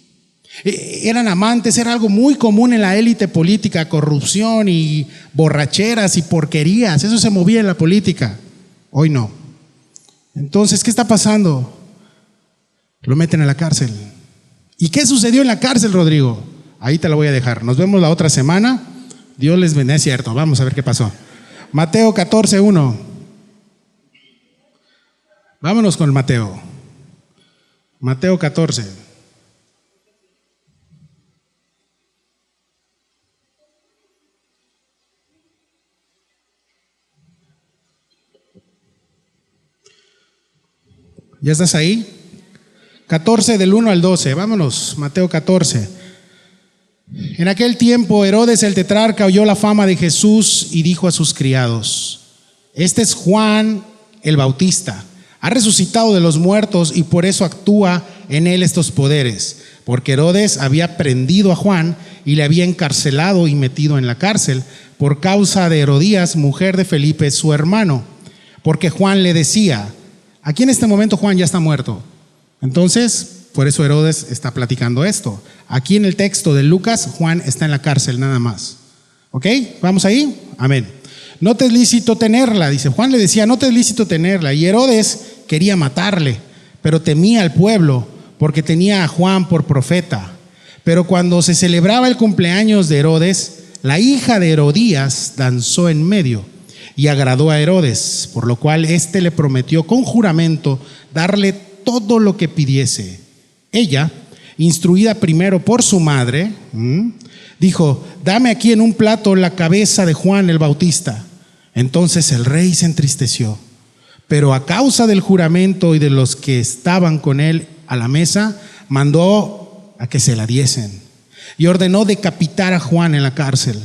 Eran amantes, era algo muy común en la élite política, corrupción y borracheras y porquerías, eso se movía en la política. Hoy no. Entonces, ¿qué está pasando? Lo meten a la cárcel. ¿Y qué sucedió en la cárcel, Rodrigo? Ahí te lo voy a dejar. Nos vemos la otra semana. Dios les bendiga, es cierto. Vamos a ver qué pasó. Mateo 14:1. Vámonos con Mateo. Mateo 14. ¿Ya estás ahí? 14 del 1 al 12. Vámonos, Mateo 14. En aquel tiempo Herodes el tetrarca oyó la fama de Jesús y dijo a sus criados: este es Juan el Bautista, ha resucitado de los muertos y por eso actúa en él estos poderes, porque Herodes había prendido a Juan y le había encarcelado y metido en la cárcel por causa de Herodías, mujer de Felipe, su hermano, porque Juan le decía. Aquí en este momento Juan ya está muerto. Entonces, por eso Herodes está platicando esto. Aquí en el texto de Lucas, Juan está en la cárcel nada más. ¿Ok? ¿Vamos ahí? Amén. No te es lícito tenerla, dice. Juan le decía, no te es lícito tenerla. Y Herodes quería matarle, pero temía al pueblo porque tenía a Juan por profeta. Pero cuando se celebraba el cumpleaños de Herodes, la hija de Herodías danzó en medio y agradó a Herodes, por lo cual éste le prometió con juramento darle todo lo que pidiese. Ella, instruida primero por su madre, dijo: dame aquí en un plato la cabeza de Juan el Bautista. Entonces el rey se entristeció, pero a causa del juramento y de los que estaban con él a la mesa, mandó a que se la diesen y ordenó decapitar a Juan en la cárcel.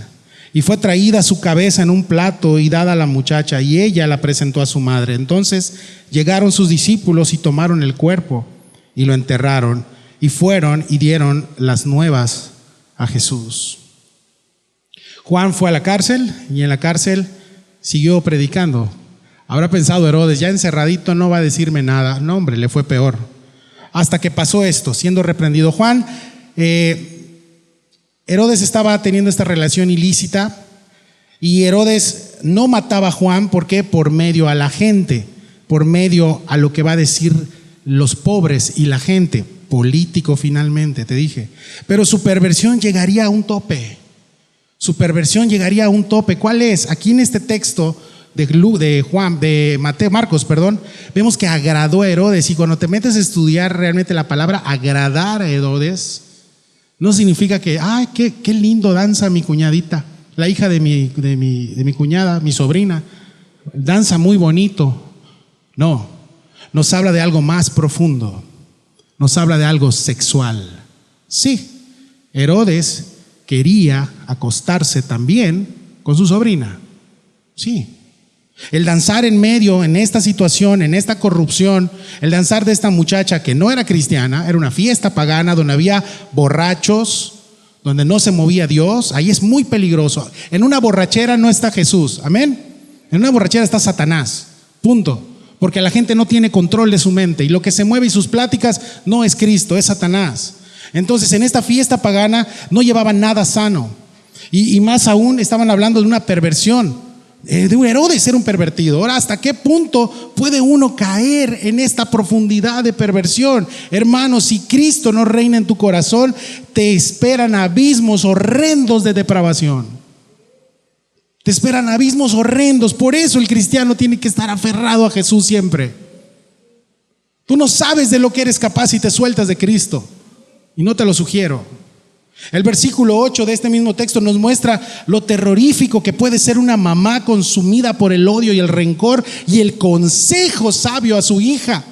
Y fue traída su cabeza en un plato y dada a la muchacha, y ella la presentó a su madre. Entonces llegaron sus discípulos y tomaron el cuerpo y lo enterraron, y fueron y dieron las nuevas a Jesús. Juan fue a la cárcel y en la cárcel siguió predicando. Habrá pensado Herodes, ya encerradito no va a decirme nada. No, hombre, le fue peor. Hasta que pasó esto, siendo reprendido Juan. Herodes estaba teniendo esta relación ilícita y Herodes no mataba a Juan. ¿Por qué? Por medio a la gente, por medio a lo que va a decir los pobres y la gente, político finalmente, te dije. Pero su perversión llegaría a un tope. Su perversión llegaría a un tope. ¿Cuál es? Aquí en este texto de Marcos, vemos que agradó a Herodes. Y cuando te metes a estudiar realmente la palabra agradar a Herodes, no significa que, ay, qué lindo danza mi cuñadita, la hija de mi cuñada, mi sobrina, danza muy bonito. No, nos habla de algo más profundo, nos habla de algo sexual. Sí, Herodes quería acostarse también con su sobrina. Sí. El danzar en medio, en esta situación, en esta corrupción, el danzar de esta muchacha que no era cristiana, era una fiesta pagana donde había borrachos, donde no se movía Dios, ahí es muy peligroso. En una borrachera no está Jesús, amén. En una borrachera está Satanás, punto. Porque la gente no tiene control de su mente y lo que se mueve y sus pláticas no es Cristo, es Satanás. Entonces en esta fiesta pagana no llevaban nada sano y más aún estaban hablando de una perversión. De un Herodes era un pervertido. Ahora, ¿hasta qué punto puede uno caer en esta profundidad de perversión? Hermanos, si Cristo no reina en tu corazón, te esperan abismos horrendos de depravación. Te esperan abismos horrendos. Por eso el cristiano tiene que estar aferrado a Jesús siempre. Tú no sabes de lo que eres capaz si te sueltas de Cristo, y no te lo sugiero. El versículo 8 de este mismo texto nos muestra lo terrorífico que puede ser una mamá consumida por el odio y el rencor, y el consejo sabio a su hija: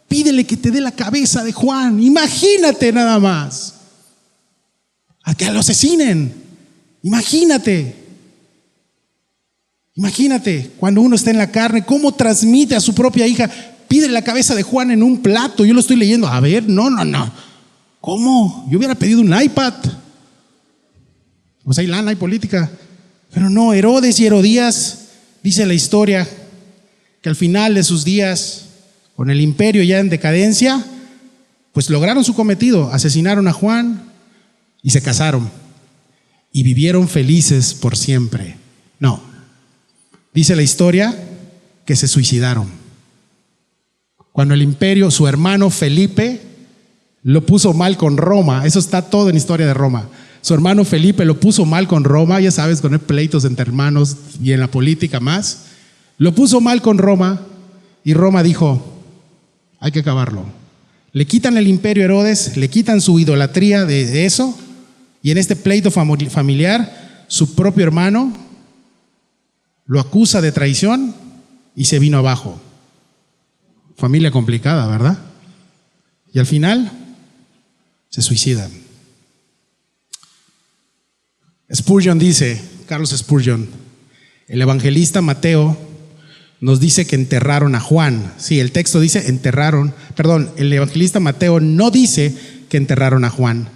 pídele que te dé la cabeza de Juan. Imagínate nada más, a que lo asesinen. Imagínate cuando uno está en la carne, cómo transmite a su propia hija: pídele la cabeza de Juan en un plato. Yo lo estoy leyendo, a ver, no. ¿Cómo? Yo hubiera pedido un iPad. Pues hay lana, hay política. Pero no, Herodes y Herodías, dice la historia, que al final de sus días, con el imperio ya en decadencia, pues lograron su cometido. Asesinaron a Juan, y se casaron y vivieron felices por siempre. No, dice la historia que se suicidaron. Cuando el imperio, su hermano Felipe, lo puso mal con Roma. Eso está todo en Historia de Roma. Su hermano Felipe lo puso mal con Roma, ya sabes, con pleitos entre hermanos y en la política más. Lo puso mal con Roma y Roma dijo, hay que acabarlo. Le quitan el imperio a Herodes, le quitan su idolatría de eso, y en este pleito familiar, su propio hermano lo acusa de traición y se vino abajo. Familia complicada, ¿verdad? Y al final se suicidan. Spurgeon dice, Carlos Spurgeon, el evangelista Mateo nos dice que enterraron a Juan. Sí, el texto dice enterraron, perdón, el evangelista Mateo no dice que enterraron a Juan,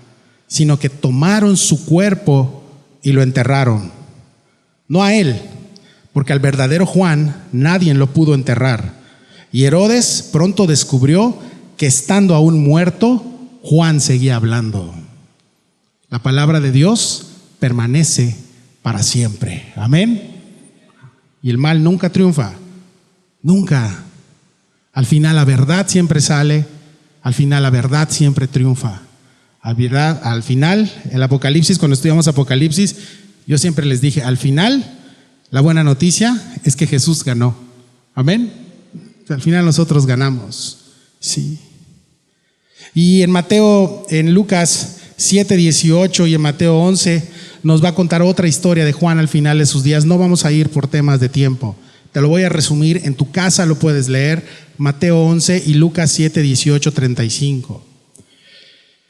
sino que tomaron su cuerpo y lo enterraron. No a él, porque al verdadero Juan nadie lo pudo enterrar. Y Herodes pronto descubrió que estando aún muerto, Juan seguía hablando. La palabra de Dios permanece para siempre. Amén. Y el mal nunca triunfa. Nunca. Al final la verdad siempre sale. Al final la verdad siempre triunfa. Al final, el Apocalipsis, cuando estudiamos Apocalipsis, yo siempre les dije, al final, la buena noticia es que Jesús ganó. Amén. Al final nosotros ganamos. Sí. Y en Lucas 7:18 y en Mateo 11 nos va a contar otra historia de Juan al final de sus días. No vamos a ir por temas de tiempo. Te lo voy a resumir, en tu casa lo puedes leer, Mateo 11 y Lucas 7:18-35.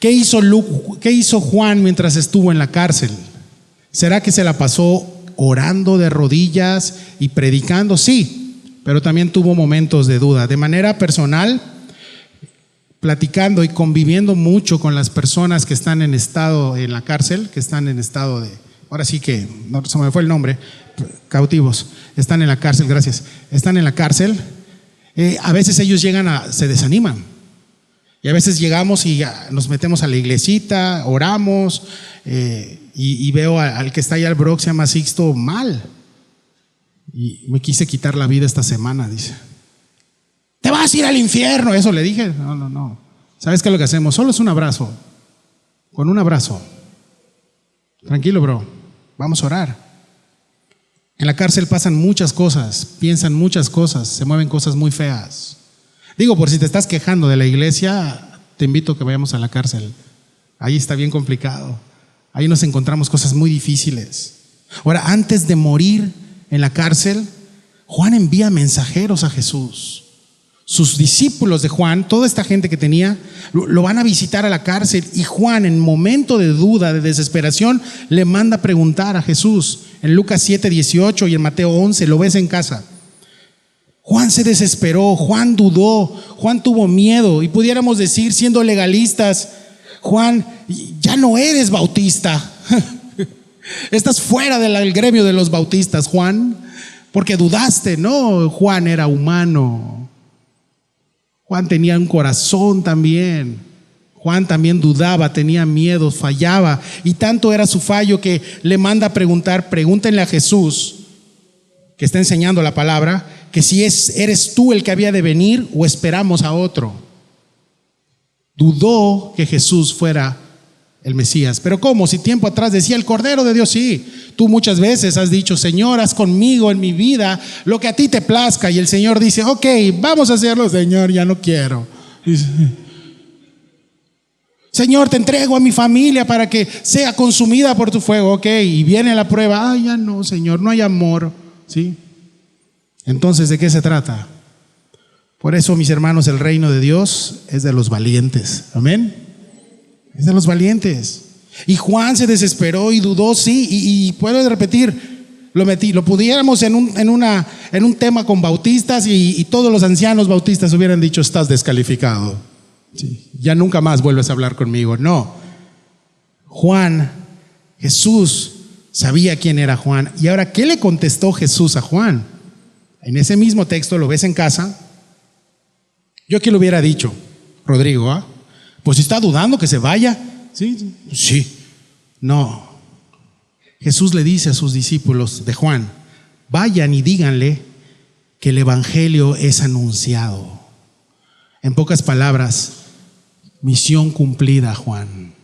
¿Qué hizo Juan mientras estuvo en la cárcel? ¿Será que se la pasó orando de rodillas y predicando? Sí, pero también tuvo momentos de duda. De manera personal, platicando y conviviendo mucho con las personas que están en la cárcel, que están en estado de, ahora sí que, no se me fue el nombre, cautivos, están en la cárcel, gracias, están en la cárcel, a veces ellos se desaniman, y a veces llegamos y nos metemos a la iglesita, oramos, y veo al que está allá al Brox, se llama Sixto, mal, y me quise quitar la vida esta semana, dice. Te vas a ir al infierno, eso le dije. No. ¿Sabes qué es lo que hacemos? Solo es un abrazo. Con un abrazo. Tranquilo, bro. Vamos a orar. En la cárcel pasan muchas cosas, piensan muchas cosas, se mueven cosas muy feas. Digo, por si te estás quejando de la iglesia, te invito a que vayamos a la cárcel. Ahí está bien complicado. Ahí nos encontramos cosas muy difíciles. Ahora, antes de morir en la cárcel, Juan envía mensajeros a Jesús. Sus discípulos de Juan, toda esta gente que tenía, lo van a visitar a la cárcel, y Juan, en momento de duda, de desesperación, le manda a preguntar a Jesús. En Lucas 7:18 y en Mateo 11, lo ves en casa. Juan se desesperó, Juan dudó, Juan tuvo miedo, y pudiéramos decir, siendo legalistas, Juan, ya no eres bautista. Estás fuera del gremio de los bautistas, Juan, porque dudaste. No, Juan era humano. Juan tenía un corazón también. Juan también dudaba, tenía miedo, fallaba, y tanto era su fallo que le manda a preguntar, pregúntenle a Jesús, que está enseñando la palabra, que si eres tú el que había de venir o esperamos a otro. Dudó que Jesús fuera el Mesías. Pero ¿cómo? Si tiempo atrás decía el Cordero de Dios, sí. Tú muchas veces has dicho, Señor, haz conmigo en mi vida lo que a ti te plazca. Y el Señor dice, ok, vamos a hacerlo. Señor, ya no quiero. Señor, te entrego a mi familia para que sea consumida por tu fuego. Ok, y viene la prueba. Ay, ya no, Señor, no hay amor. ¿Sí? Entonces, ¿de qué se trata? Por eso, mis hermanos, el reino de Dios es de los valientes. Amén. Es de los valientes. Y Juan se desesperó y dudó, sí, y puedo repetir, lo pudiéramos en un tema con bautistas, y todos los ancianos bautistas hubieran dicho, estás descalificado. Sí, ya nunca más vuelves a hablar conmigo. No. Juan, Jesús sabía quién era Juan. Y ahora, ¿qué le contestó Jesús a Juan? En ese mismo texto, lo ves en casa. Yo que lo hubiera dicho, Rodrigo, pues si está dudando que se vaya. Sí. No. Jesús le dice a sus discípulos de Juan: vayan y díganle que el evangelio es anunciado. En pocas palabras, misión cumplida, Juan.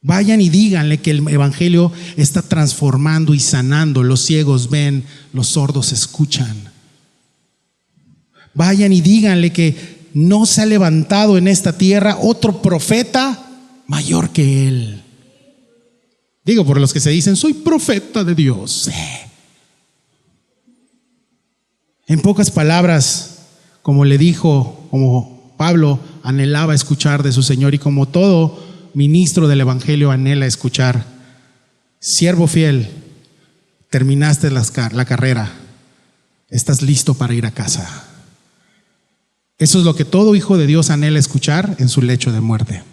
Vayan y díganle que el evangelio está transformando y sanando. Los ciegos ven, los sordos escuchan. Vayan y díganle que no se ha levantado en esta tierra otro profeta mayor que él. Digo, por los que se dicen, soy profeta de Dios. En pocas palabras, como le dijo, como Pablo anhelaba escuchar de su Señor y como todo ministro del evangelio anhela escuchar: siervo fiel, terminaste la carrera, estás listo para ir a casa. Eso es lo que todo hijo de Dios anhela escuchar en su lecho de muerte.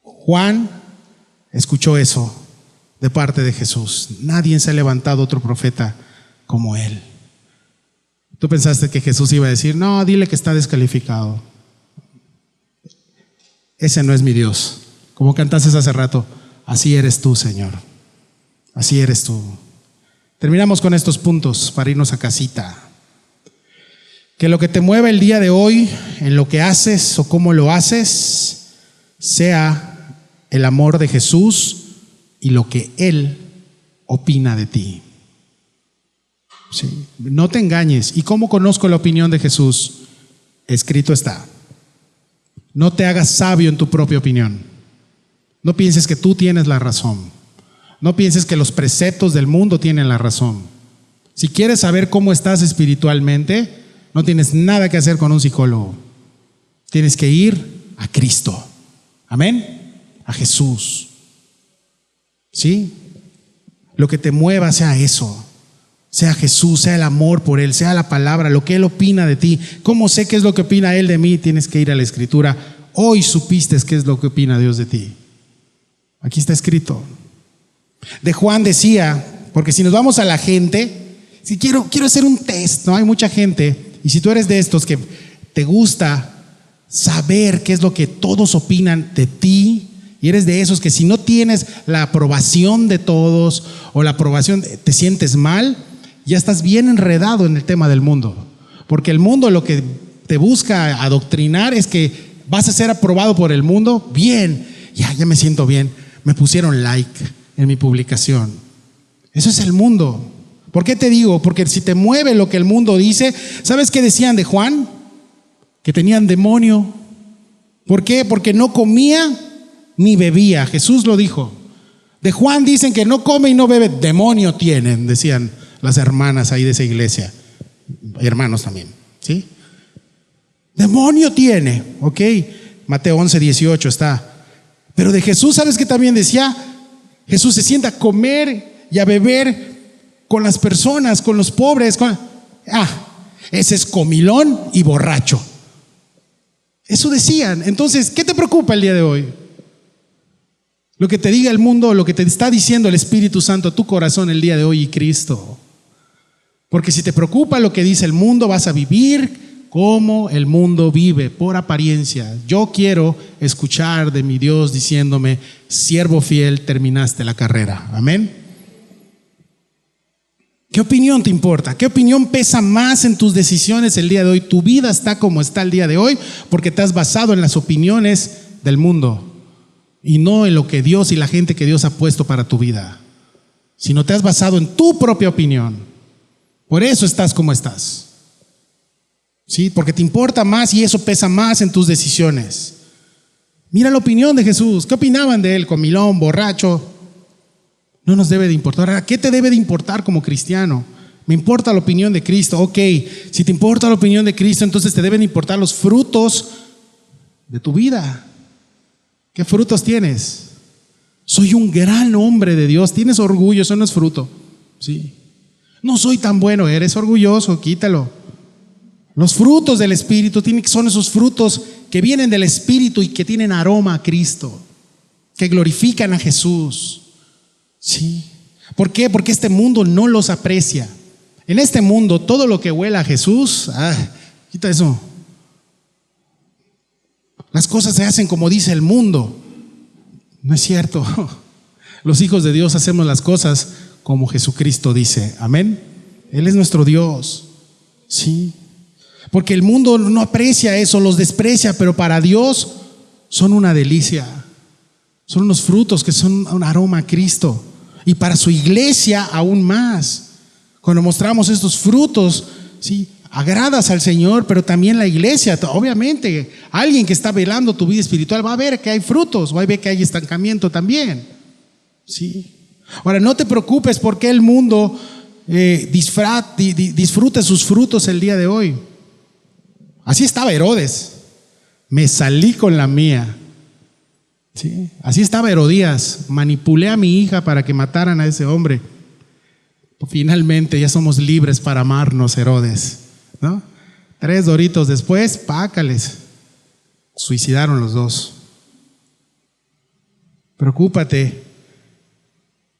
Juan escuchó eso de parte de Jesús. Nadie se ha levantado otro profeta como él. Tú pensaste que Jesús iba a decir: no, dile que está descalificado. Ese no es mi Dios. Como cantaste hace rato, así eres tú, Señor. Así eres tú. Terminamos con estos puntos para irnos a casita. Que lo que te mueva el día de hoy, en lo que haces o cómo lo haces, sea el amor de Jesús y lo que Él opina de ti. Sí. No te engañes. ¿Y cómo conozco la opinión de Jesús? Escrito está. No te hagas sabio en tu propia opinión. No pienses que tú tienes la razón. No pienses que los preceptos del mundo tienen la razón. Si quieres saber cómo estás espiritualmente, no tienes nada que hacer con un psicólogo. Tienes que ir a Cristo. Amén. A Jesús. ¿Sí? Lo que te mueva sea eso. Sea Jesús, sea el amor por Él, sea la palabra, lo que Él opina de ti. ¿Cómo sé qué es lo que opina Él de mí? Tienes que ir a la Escritura. Hoy supiste qué es lo que opina Dios de ti. Aquí está escrito. De Juan decía, porque si nos vamos a la gente, si quiero hacer un test, ¿no? Hay mucha gente. Y si tú eres de estos que te gusta saber qué es lo que todos opinan de ti, y eres de esos que si no tienes la aprobación de todos o la aprobación, te sientes mal, ya estás bien enredado en el tema del mundo. Porque el mundo lo que te busca adoctrinar es que vas a ser aprobado por el mundo. Bien, ya me siento bien, me pusieron like en mi publicación. Eso es el mundo. ¿Por qué te digo? Porque si te mueve lo que el mundo dice, ¿sabes qué decían de Juan? Que tenían demonio. ¿Por qué? Porque no comía ni bebía. Jesús lo dijo. De Juan dicen que no come y no bebe. Demonio tienen, decían las hermanas ahí de esa iglesia. Hermanos también, ¿sí? Demonio tiene, ok. Mateo 11:18 está. Pero de Jesús, ¿sabes qué también decía? Jesús se sienta a comer y a beber con las personas, con los pobres. Ese es comilón y borracho. Eso decían. Entonces, ¿qué te preocupa el día de hoy? Lo que te diga el mundo, lo que te está diciendo el Espíritu Santo a tu corazón el día de hoy y Cristo. Porque si te preocupa lo que dice el mundo, vas a vivir como el mundo vive, por apariencia. Yo quiero escuchar de mi Dios diciéndome: siervo fiel, terminaste la carrera. Amén. ¿Qué opinión te importa? ¿Qué opinión pesa más en tus decisiones el día de hoy? Tu vida está como está el día de hoy porque te has basado en las opiniones del mundo y no en lo que Dios y la gente que Dios ha puesto para tu vida, sino te has basado en tu propia opinión. Por eso estás como estás. ¿Sí? Porque te importa más y eso pesa más en tus decisiones. Mira la opinión de Jesús. ¿Qué opinaban de él? Comilón, borracho. No nos debe de importar. ¿A qué te debe de importar como cristiano? Me importa la opinión de Cristo. Ok, si te importa la opinión de Cristo, entonces te deben importar los frutos de tu vida. ¿Qué frutos tienes? Soy un gran hombre de Dios. ¿Tienes orgullo? Eso no es fruto. Sí. No soy tan bueno. Eres orgulloso, quítalo. Los frutos del Espíritu son esos frutos que vienen del Espíritu y que tienen aroma a Cristo, que glorifican a Jesús. Sí. ¿Por qué? Porque este mundo no los aprecia. En este mundo todo lo que huela a Jesús, quita eso. Las cosas se hacen como dice el mundo. No es cierto. Los hijos de Dios hacemos las cosas como Jesucristo dice. Amén. Él es nuestro Dios. Sí. Porque el mundo no aprecia eso, los desprecia, pero para Dios son una delicia. Son unos frutos que son un aroma a Cristo. Y para su iglesia aún más. Cuando mostramos estos frutos, sí, agradas al Señor, pero también la iglesia. Obviamente, alguien que está velando tu vida espiritual va a ver que hay frutos, va a ver que hay estancamiento también. Sí. Ahora, no te preocupes porque el mundo disfrute sus frutos el día de hoy. Así estaba Herodes. Me salí con la mía. ¿Sí? Así estaba Herodías. Manipulé a mi hija para que mataran a ese hombre. Finalmente ya somos libres para amarnos, Herodes, ¿no? 3 doritos después, pácales. Suicidaron los dos. Preocúpate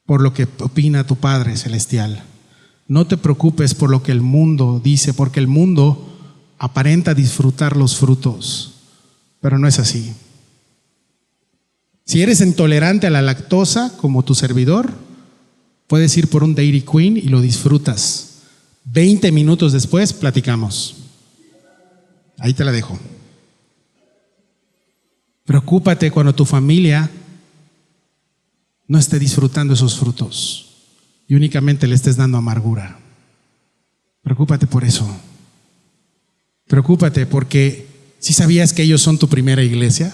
por lo que opina tu Padre Celestial. No te preocupes por lo que el mundo dice, porque el mundo aparenta disfrutar los frutos, pero no es así. Si eres intolerante a la lactosa, como tu servidor, puedes ir por un Dairy Queen y lo disfrutas. 20 minutos después, platicamos. Ahí te la dejo. Preocúpate cuando tu familia no esté disfrutando esos frutos y únicamente le estés dando amargura. Preocúpate por eso. Preocúpate porque ¿sí sabías que ellos son tu primera iglesia?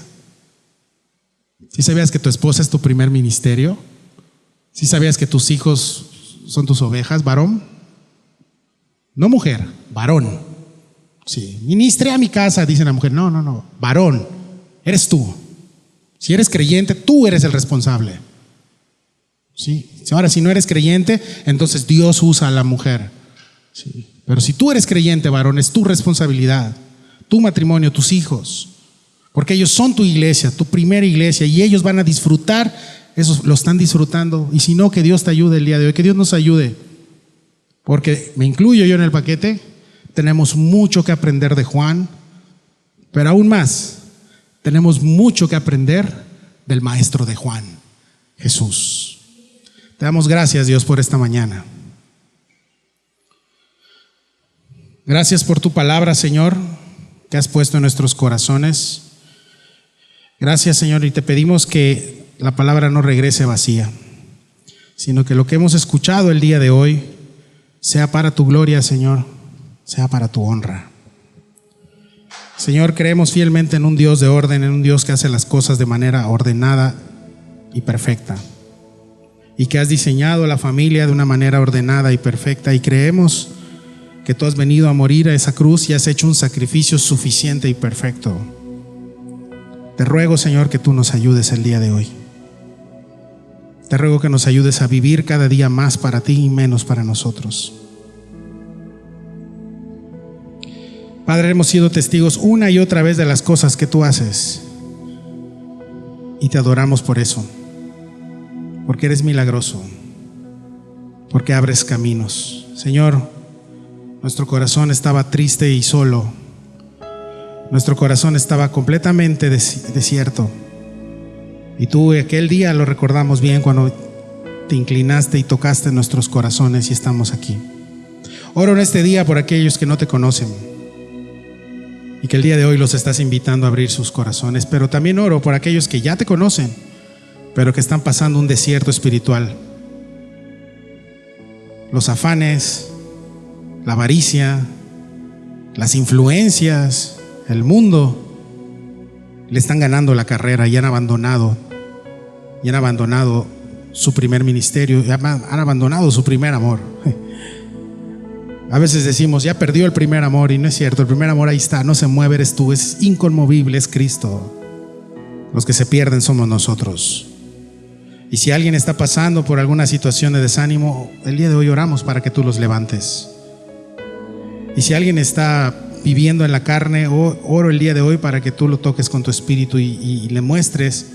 ¿Sí sabías que tu esposa es tu primer ministerio? ¿Sí sabías que tus hijos son tus ovejas, varón? No mujer, varón. Sí, ministré a mi casa, dice la mujer. No, varón, eres tú. Si eres creyente, tú eres el responsable. Sí. Ahora, si no eres creyente, entonces Dios usa a la mujer. Sí. Pero si tú eres creyente, varón, es tu responsabilidad, tu matrimonio, tus hijos, porque ellos son tu iglesia, tu primera iglesia, y ellos van a disfrutar, eso lo están disfrutando. Y si no, que Dios te ayude el día de hoy, que Dios nos ayude, porque me incluyo yo en el paquete. Tenemos mucho que aprender de Juan, pero aún más, tenemos mucho que aprender del maestro de Juan, Jesús. Te damos gracias, Dios, por esta mañana. Gracias por tu palabra, Señor, que has puesto en nuestros corazones. Gracias, Señor, y te pedimos que la palabra no regrese vacía, sino que lo que hemos escuchado el día de hoy sea para tu gloria, Señor, sea para tu honra. Señor, creemos fielmente en un Dios de orden, en un Dios que hace las cosas de manera ordenada y perfecta, y que has diseñado la familia de una manera ordenada y perfecta, y creemos que tú has venido a morir a esa cruz y has hecho un sacrificio suficiente y perfecto. Te ruego, Señor, que tú nos ayudes el día de hoy. Te ruego que nos ayudes a vivir cada día más para ti y menos para nosotros. Padre, hemos sido testigos una y otra vez de las cosas que tú haces, y te adoramos por eso, porque eres milagroso, porque abres caminos. Señor, nuestro corazón estaba triste y solo. Nuestro corazón estaba completamente desierto. Y tú aquel día lo recordamos bien, cuando te inclinaste y tocaste nuestros corazones, y estamos aquí. Oro en este día por aquellos que no te conocen, y que el día de hoy los estás invitando a abrir sus corazones. Pero también oro por aquellos que ya te conocen, pero que están pasando un desierto espiritual. Los afanes, la avaricia, las influencias, el mundo le están ganando la carrera y han abandonado su primer ministerio, han abandonado su primer amor. A veces decimos, ya perdió el primer amor, y no es cierto. El primer amor ahí está, no se mueve, eres tú, es inconmovible, es Cristo. Los que se pierden somos nosotros. Y si alguien está pasando por alguna situación de desánimo, el día de hoy oramos para que tú los levantes. Y si alguien está viviendo en la carne, oro el día de hoy para que tú lo toques con tu espíritu y le muestres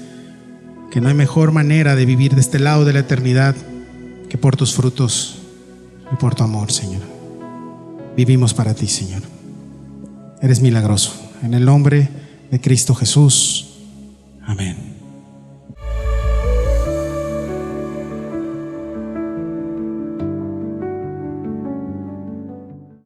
que no hay mejor manera de vivir de este lado de la eternidad que por tus frutos y por tu amor, Señor. Vivimos para ti, Señor. Eres milagroso. En el nombre de Cristo Jesús. Amén.